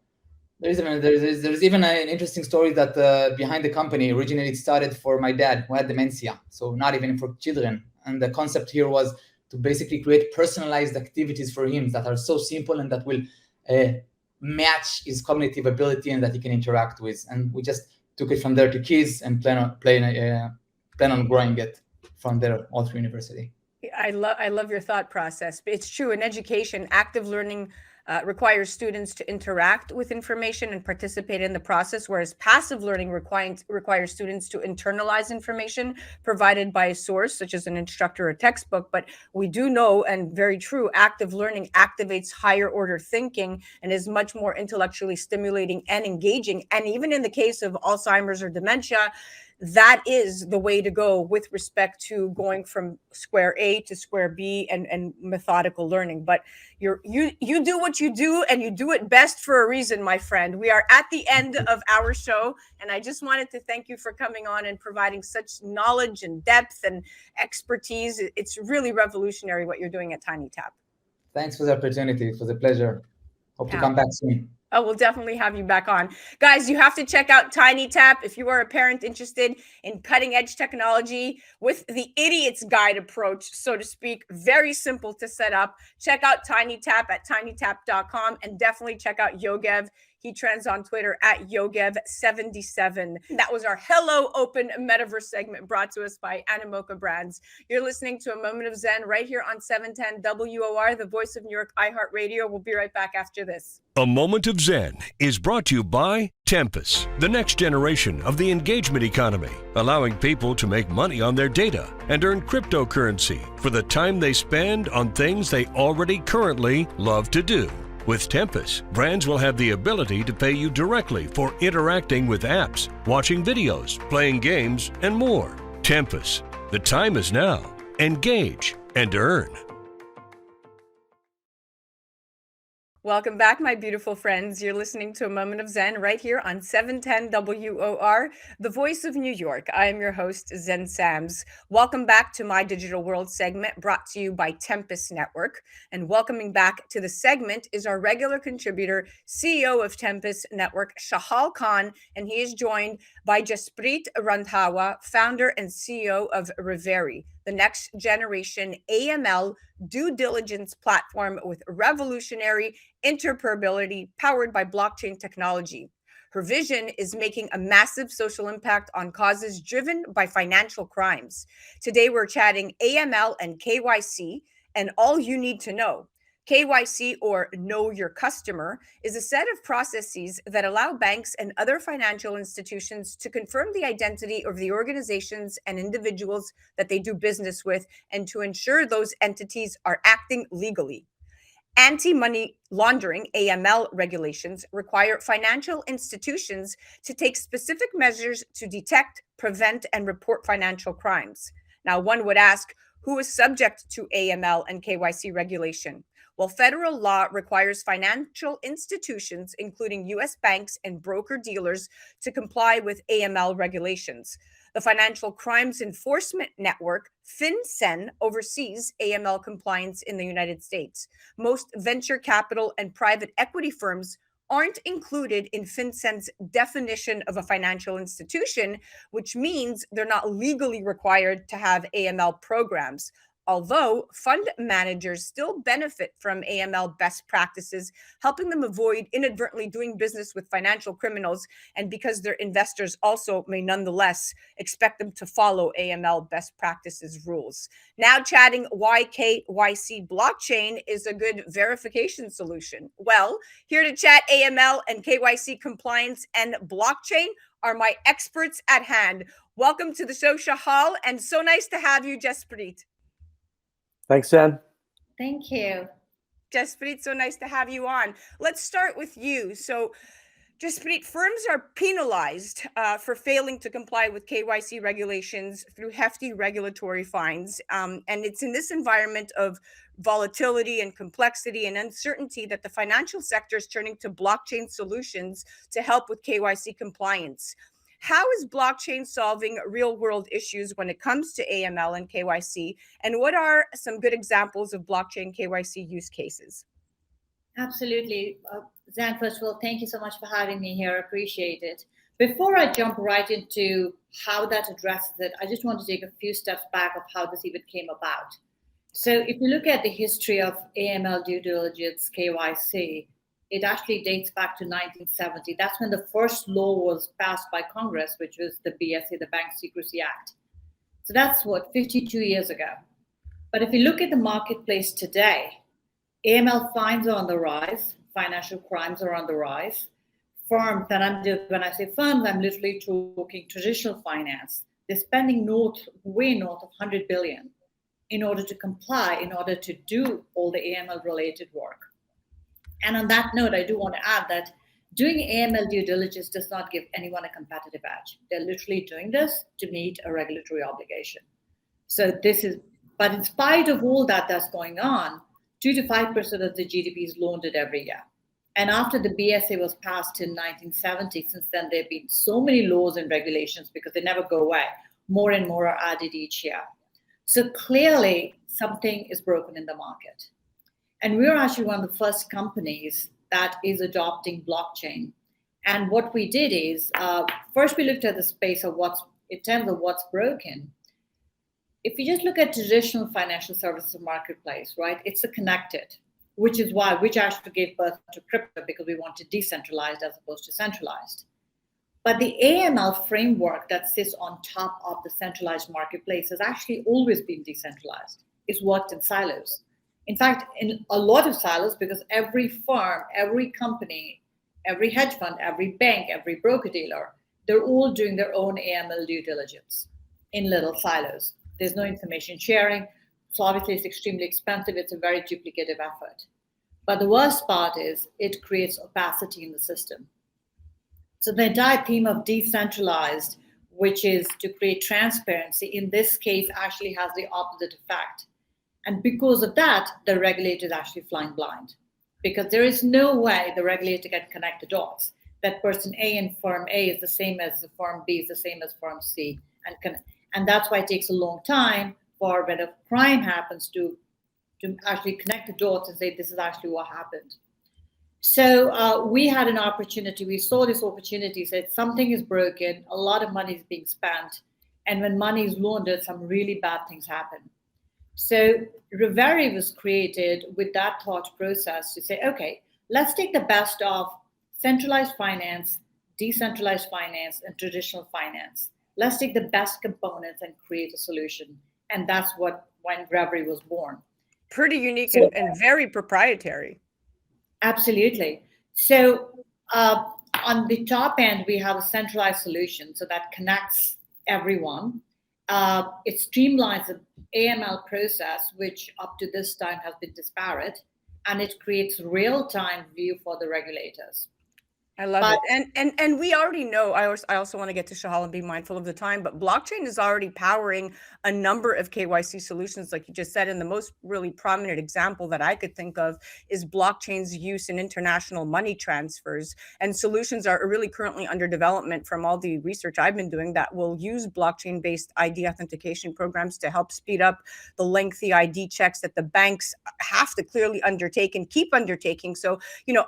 There's even an interesting story that behind the company, originally it started for my dad who had dementia, so not even for children. And the concept here was to basically create personalized activities for him that are so simple and that will match his cognitive ability and that he can interact with. And we just took it from there to kids and plan on growing it from there all through university. I love your thought process. It's true. In education, active learning requires students to interact with information and participate in the process, whereas passive learning requires students to internalize information provided by a source, such as an instructor or textbook. But we do know, and very true, active learning activates higher order thinking and is much more intellectually stimulating and engaging. And even in the case of Alzheimer's or dementia, that is the way to go with respect to going from square A to square B and methodical learning. But you do what you do, and you do it best for a reason, my friend. We are at the end of our show, and I just wanted to thank you for coming on and providing such knowledge and depth and expertise. It's really revolutionary what you're doing at TinyTap. Thanks for the opportunity. It was a pleasure. Hope to come back soon. Oh, we'll definitely have you back on. Guys, you have to check out TinyTap if you are a parent interested in cutting edge technology with the idiot's guide approach, so to speak. Very simple to set up. Check out TinyTap at tinytap.com, and definitely check out Yogev. He trends on Twitter at Yogev77. That was our Hello Open Metaverse segment brought to us by Animoca Brands. You're listening to A Moment of Zen right here on 710 WOR, the voice of New York, iHeart Radio. We'll be right back after this. A Moment of Zen is brought to you by Tempus, the next generation of the engagement economy, allowing people to make money on their data and earn cryptocurrency for the time they spend on things they already currently love to do. With Tempus, brands will have the ability to pay you directly for interacting with apps, watching videos, playing games, and more. Tempus, the time is now. Engage and earn. Welcome back, my beautiful friends. You're listening to A Moment of Zen right here on 710 WOR, the voice of New York. I am your host, Zen Sams. Welcome back to My Digital World segment brought to you by Tempus Network. And welcoming back to the segment is our regular contributor, CEO of Tempus Network, Shahal Khan, and he is joined by Jaspreet Randhawa, founder and CEO of Reveri, the next generation AML due diligence platform with revolutionary interoperability powered by blockchain technology. Her vision is making a massive social impact on causes driven by financial crimes. Today, we're chatting AML and KYC and all you need to know. KYC, or Know Your Customer, is a set of processes that allow banks and other financial institutions to confirm the identity of the organizations and individuals that they do business with and to ensure those entities are acting legally. Anti-money laundering, AML regulations, require financial institutions to take specific measures to detect, prevent, and report financial crimes. Now, one would ask, who is subject to AML and KYC regulation? Well, federal law requires financial institutions, including U.S. banks and broker-dealers, to comply with AML regulations. The Financial Crimes Enforcement Network, FinCEN, oversees AML compliance in the United States. Most venture capital and private equity firms aren't included in FinCEN's definition of a financial institution, which means they're not legally required to have AML programs. Although fund managers still benefit from AML best practices, helping them avoid inadvertently doing business with financial criminals, and because their investors also may nonetheless expect them to follow AML best practices rules. Now chatting why KYC blockchain is a good verification solution. Well, here to chat AML and KYC compliance and blockchain are my experts at hand. Welcome to the show, Shahal, and so nice to have you, Jaspreet. Thanks, Jen. Thank you. Jaspreet, so nice to have you on. Let's start with you. So, Jaspreet, firms are penalized for failing to comply with KYC regulations through hefty regulatory fines. And it's in this environment of volatility and complexity and uncertainty that the financial sector is turning to blockchain solutions to help with KYC compliance. How is blockchain solving real-world issues when it comes to AML and KYC? And what are some good examples of blockchain KYC use cases? Absolutely. Zan, first of all, thank you so much for having me here. I appreciate it. Before I jump right into how that addresses it, I just want to take a few steps back of how this even came about. So if you look at the history of AML due diligence, KYC, it actually dates back to 1970. That's when the first law was passed by Congress, which was the BSA, the Bank Secrecy Act. So that's 52 years ago. But if you look at the marketplace today, AML fines are on the rise, financial crimes are on the rise. Firms, and when I say firms, I'm literally talking traditional finance. They're spending way north of 100 billion in order to comply, in order to do all the AML related work. And on that note, I do want to add that Doing AML due diligence does not give anyone a competitive edge. They're literally doing this to meet a regulatory obligation. So but in spite of all that's going on, 2 to 5% of the GDP is loaned every year. And after the BSA was passed in 1970, since then there have been so many laws and regulations because they never go away. More and more are added each year. So clearly something is broken in the market. And we're actually one of the first companies that is adopting blockchain. And what we did is, first we looked at the space of in terms of what's broken. If you just look at traditional financial services marketplace, right, it's a connected, which actually gave birth to crypto because we wanted decentralized as opposed to centralized. But the AML framework that sits on top of the centralized marketplace has actually always been decentralized. It's worked in silos. In fact, in a lot of silos, because every firm, every company, every hedge fund, every bank, every broker-dealer, they're all doing their own AML due diligence in little silos. There's no information sharing. So obviously it's extremely expensive. It's a very duplicative effort. But the worst part is it creates opacity in the system. So the entire theme of decentralized, which is to create transparency, in this case actually has the opposite effect. And because of that, the regulator is actually flying blind, because there is no way the regulator can connect the dots. That person A in firm A is the same as the firm B, is the same as firm C. And that's why it takes a long time for when a crime happens to actually connect the dots and say, this is actually what happened. So we had an opportunity. We saw this opportunity, said something is broken, a lot of money is being spent. And when money is laundered, some really bad things happen. So Reveri was created with that thought process to say, okay, let's take the best of centralized finance, decentralized finance, and traditional finance. Let's take the best components and create a solution. And that's when Reveri was born. Pretty unique and very proprietary. Absolutely. So on the top end, we have a centralized solution so that connects everyone. It streamlines the AML process, which up to this time has been disparate, and it creates real-time view for the regulators. I love it. And we already know, I also want to get to Shahal and be mindful of the time, but blockchain is already powering a number of KYC solutions, like you just said. And the most really prominent example that I could think of is blockchain's use in international money transfers. And solutions are really currently under development from all the research I've been doing that will use blockchain-based ID authentication programs to help speed up the lengthy ID checks that the banks have to clearly undertake and keep undertaking. So,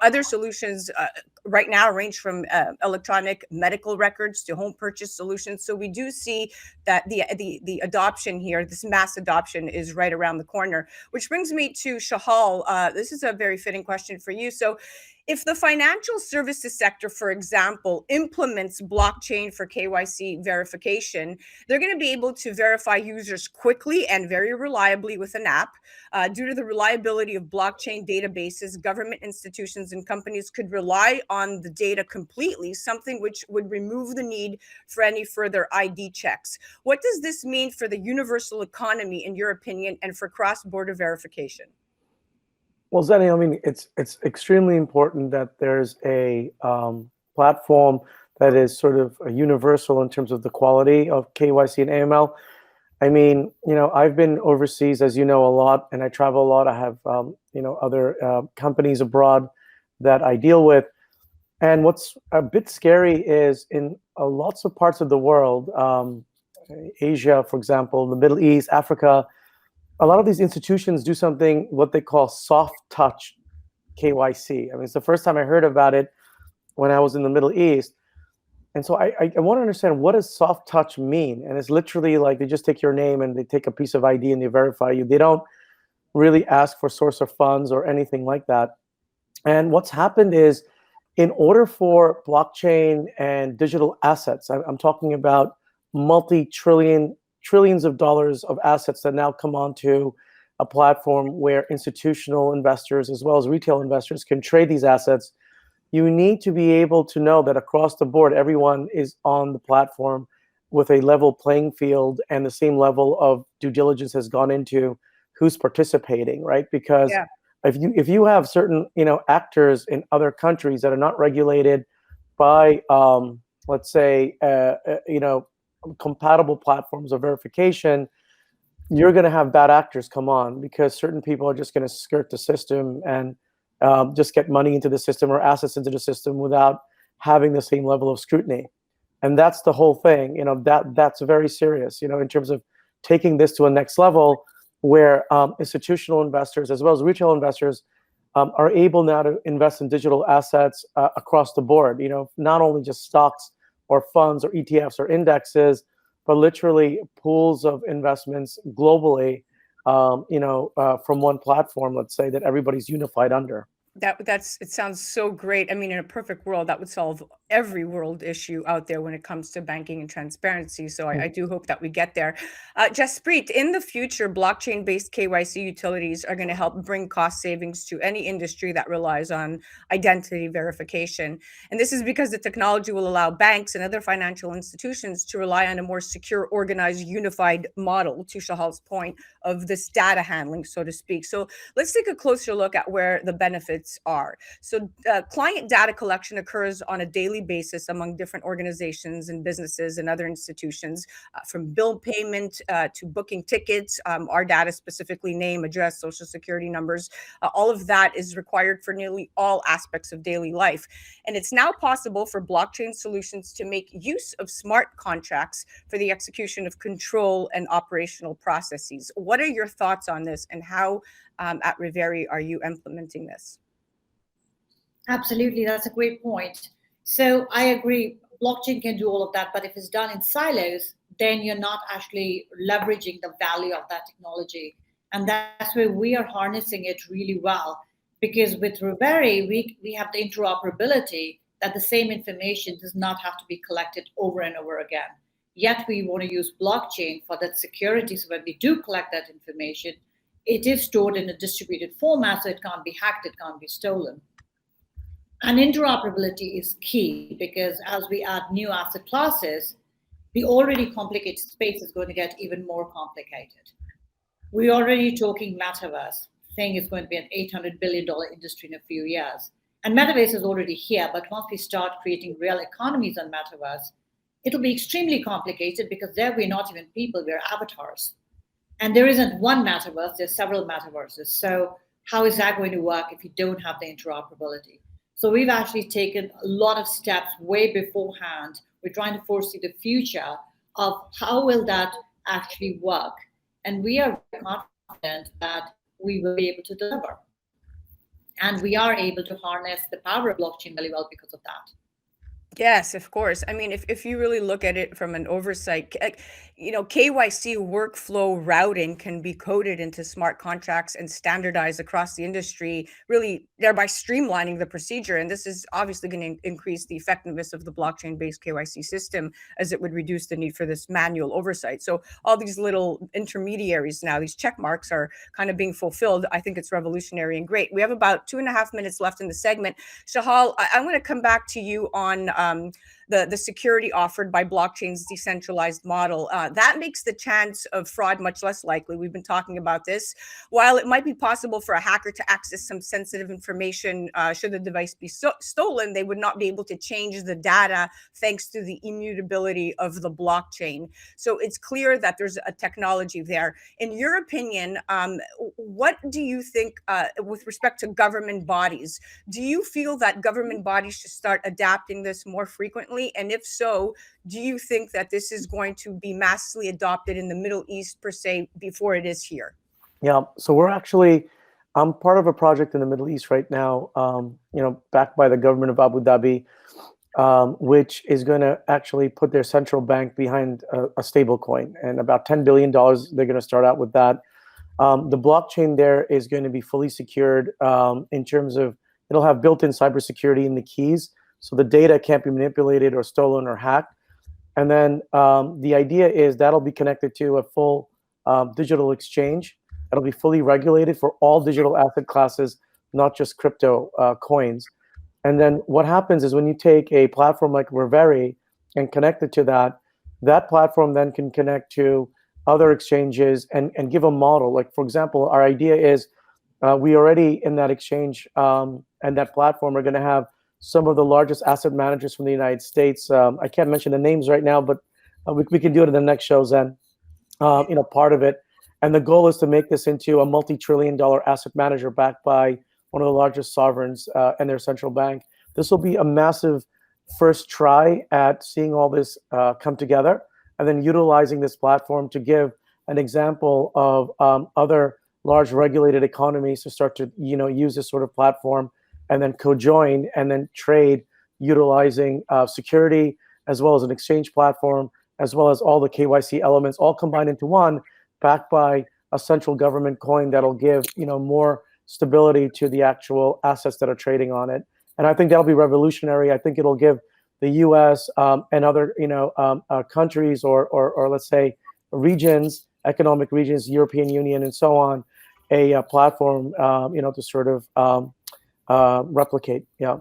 other solutions right now range from electronic medical records to home purchase solutions. So we do see that the adoption here, this mass adoption, is right around the corner. Which brings me to Shahal. This is a very fitting question for you. So if the financial services sector, for example, implements blockchain for KYC verification, they're going to be able to verify users quickly and very reliably with an app. Due to the reliability of blockchain databases, government institutions and companies could rely on the data completely, something which would remove the need for any further ID checks. What does this mean for the universal economy, in your opinion, and for cross-border verification? Well, Zenny, I mean, it's extremely important that there's a platform that is sort of a universal in terms of the quality of KYC and AML. I mean, I've been overseas, as you know, a lot, and I travel a lot. I have, other companies abroad that I deal with. And what's a bit scary is in lots of parts of the world, Asia, for example, the Middle East, Africa, a lot of these institutions do something, what they call soft touch KYC. I mean, it's the first time I heard about it when I was in the Middle East. And so I want to understand, what does soft touch mean? And it's literally like they just take your name and they take a piece of ID and they verify you. They don't really ask for source of funds or anything like that. And what's happened is, in order for blockchain and digital assets, I'm talking about trillions of dollars of assets that now come onto a platform where institutional investors as well as retail investors can trade these assets, you need to be able to know that across the board, everyone is on the platform with a level playing field and the same level of due diligence has gone into who's participating, right? Because if you have certain actors in other countries that are not regulated by let's say compatible platforms of verification, you're going to have bad actors come on because certain people are just going to skirt the system and just get money into the system or assets into the system without having the same level of scrutiny. And that's the whole thing. That's very serious, in terms of taking this to a next level where institutional investors as well as retail investors are able now to invest in digital assets across the board, not only just stocks or funds or ETFs or indexes, but literally pools of investments globally, from one platform, let's say, that everybody's unified under. It sounds so great. I mean, in a perfect world, that would solve every world issue out there when it comes to banking and transparency. So I do hope that we get there. Jaspreet, in the future, blockchain-based KYC utilities are going to help bring cost savings to any industry that relies on identity verification. And this is because the technology will allow banks and other financial institutions to rely on a more secure, organized, unified model, to Shahal's point, of this data handling, so to speak. So let's take a closer look at where the benefits are. So client data collection occurs on a daily basis among different organizations and businesses and other institutions, from bill payment to booking tickets, our data, specifically name, address, social security numbers, all of that is required for nearly all aspects of daily life. And it's now possible for blockchain solutions to make use of smart contracts for the execution of control and operational processes. What are your thoughts on this, and how at Reveri are you implementing this? Absolutely, that's a great point. So I agree, blockchain can do all of that, but if it's done in silos, then you're not actually leveraging the value of that technology. And that's where we are harnessing it really well, because with Reveri, we have the interoperability that the same information does not have to be collected over and over again. Yet we want to use blockchain for that security, so when we do collect that information, it is stored in a distributed format, so it can't be hacked, it can't be stolen. And interoperability is key, because as we add new asset classes, the already complicated space is going to get even more complicated. We're already talking Metaverse, saying it's going to be an $800 billion industry in a few years. And Metaverse is already here, but once we start creating real economies on Metaverse, it'll be extremely complicated, because there we're not even people, we're avatars. And there isn't one Metaverse, there's several Metaverses. So how is that going to work if you don't have the interoperability? So we've actually taken a lot of steps way beforehand. We're trying to foresee the future of how will that actually work. And we are confident that we will be able to deliver. And we are able to harness the power of blockchain really well because of that. Yes, of course. I mean, if you really look at it from an oversight, KYC workflow routing can be coded into smart contracts and standardized across the industry, really thereby streamlining the procedure. And this is obviously going to increase the effectiveness of the blockchain-based KYC system, as it would reduce the need for this manual oversight. So all these little intermediaries now, these check marks, are kind of being fulfilled. I think it's revolutionary and great. We have about 2.5 minutes left in the segment. Shahal, I'm going to come back to you on the security offered by blockchain's decentralized model. That makes the chance of fraud much less likely. We've been talking about this. While it might be possible for a hacker to access some sensitive information, should the device be stolen, they would not be able to change the data thanks to the immutability of the blockchain. So it's clear that there's a technology there. In your opinion, what do you think with respect to government bodies? Do you feel that government bodies should start adapting this more frequently? And if so, do you think that this is going to be massively adopted in the Middle East per se before it is here? Yeah, so I'm part of a project in the Middle East right now, backed by the government of Abu Dhabi, which is going to actually put their central bank behind a stable coin, and about $10 billion, they're going to start out with that. The blockchain there is going to be fully secured in terms of, it'll have built-in cybersecurity in the keys, so the data can't be manipulated or stolen or hacked. And then the idea is that'll be connected to a full digital exchange. It'll be fully regulated for all digital asset classes, not just crypto coins. And then what happens is when you take a platform like Reveri and connect it to that platform then can connect to other exchanges and give a model. Like, for example, our idea is we already in that exchange and that platform are going to have some of the largest asset managers from the United States. I can't mention the names right now, but we can do it in the next show, Zen. Part of it. And the goal is to make this into a multi-trillion-dollar asset manager backed by one of the largest sovereigns and their central bank. This will be a massive first try at seeing all this come together, and then utilizing this platform to give an example of other large regulated economies to start to use this sort of platform and then co-join and then trade utilizing security as well as an exchange platform, as well as all the KYC elements all combined into one, backed by a central government coin that'll give more stability to the actual assets that are trading on it. And I think that'll be revolutionary. I think it'll give the U.S. And other countries or let's say regions, economic regions, European Union, and so on, a platform to sort of replicate. Yeah.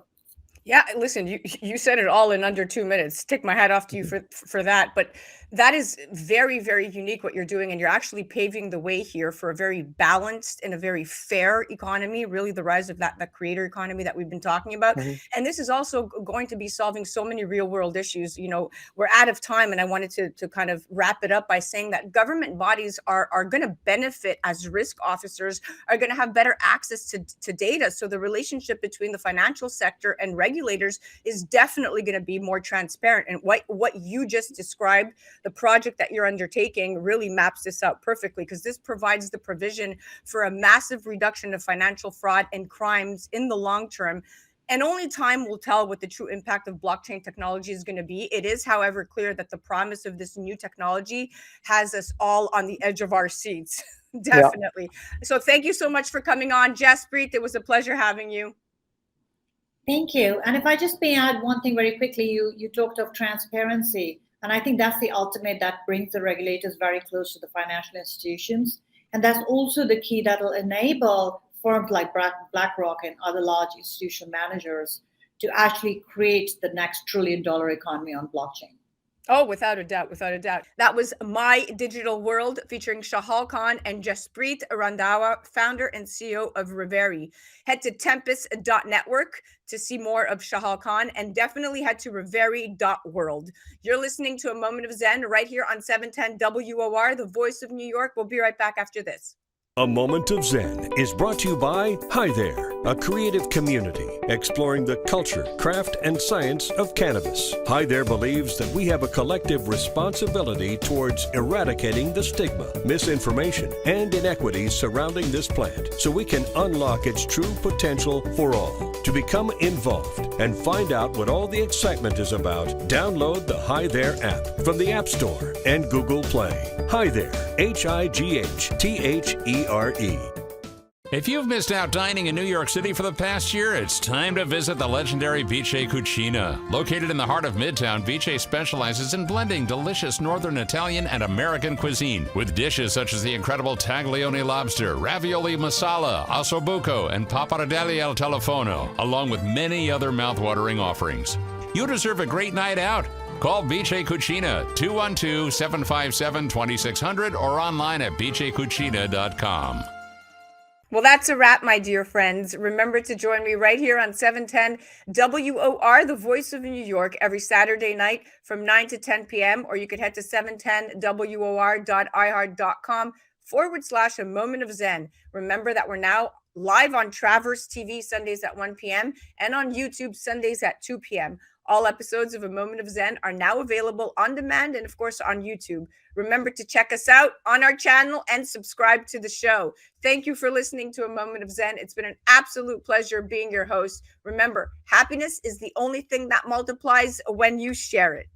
Yeah, listen, you said it all in under 2 minutes. Take my hat off to you for that. But that is very, very unique what you're doing. And you're actually paving the way here for a very balanced and a very fair economy, really the rise of that creator economy that we've been talking about. Mm-hmm. And this is also going to be solving so many real world issues. We're out of time, and I wanted to kind of wrap it up by saying that government bodies are going to benefit as risk officers, are going to have better access to data. So the relationship between the financial sector and regulators is definitely going to be more transparent. And what you just described, the project that you're undertaking, really maps this out perfectly, because this provides the provision for a massive reduction of financial fraud and crimes in the long term. And only time will tell what the true impact of blockchain technology is going to be. It is, however, clear that the promise of this new technology has us all on the edge of our seats. Definitely. Yeah. So thank you so much for coming on, Jaspreet. It was a pleasure having you. Thank you. And if I just may add one thing very quickly, you talked of transparency. And I think that's the ultimate that brings the regulators very close to the financial institutions. And that's also the key that will enable firms like BlackRock and other large institutional managers to actually create the next $1 trillion economy on blockchain. Oh, without a doubt, without a doubt. That was My Digital World featuring Shahal Khan and Jaspreet Randhawa, founder and CEO of Reveri. Head to tempest.network to see more of Shahal Khan, and definitely head to reveri.world. You're listening to A Moment of Zen right here on 710 WOR, the voice of New York. We'll be right back after this. A Moment of Zen is brought to you by Hi There, a creative community exploring the culture, craft, and science of cannabis. Hi There believes that we have a collective responsibility towards eradicating the stigma, misinformation, and inequities surrounding this plant so we can unlock its true potential for all. To become involved and find out what all the excitement is about, download the Hi There app from the App Store and Google Play. Hi There, HIGHTHERE. If you've missed out dining in New York City for the past year, it's time to visit the legendary Vice Cucina. Located in the heart of Midtown, Vice specializes in blending delicious Northern Italian and American cuisine with dishes such as the incredible taglione lobster, ravioli masala, ossobuco, and pappardelle al telefono, along with many other mouthwatering offerings. You deserve a great night out. Call Vice Cucina, 212-757-2600, or online at vicecucina.com. Well, that's a wrap, my dear friends. Remember to join me right here on 710 WOR, the voice of New York, every Saturday night from 9 to 10 p.m. Or you could head to 710WOR.iHeart.com/A Moment of Zen. Remember that we're now live on Traverse TV Sundays at 1 p.m. and on YouTube Sundays at 2 p.m. All episodes of A Moment of Zen are now available on demand and, of course, on YouTube. Remember to check us out on our channel and subscribe to the show. Thank you for listening to A Moment of Zen. It's been an absolute pleasure being your host. Remember, happiness is the only thing that multiplies when you share it.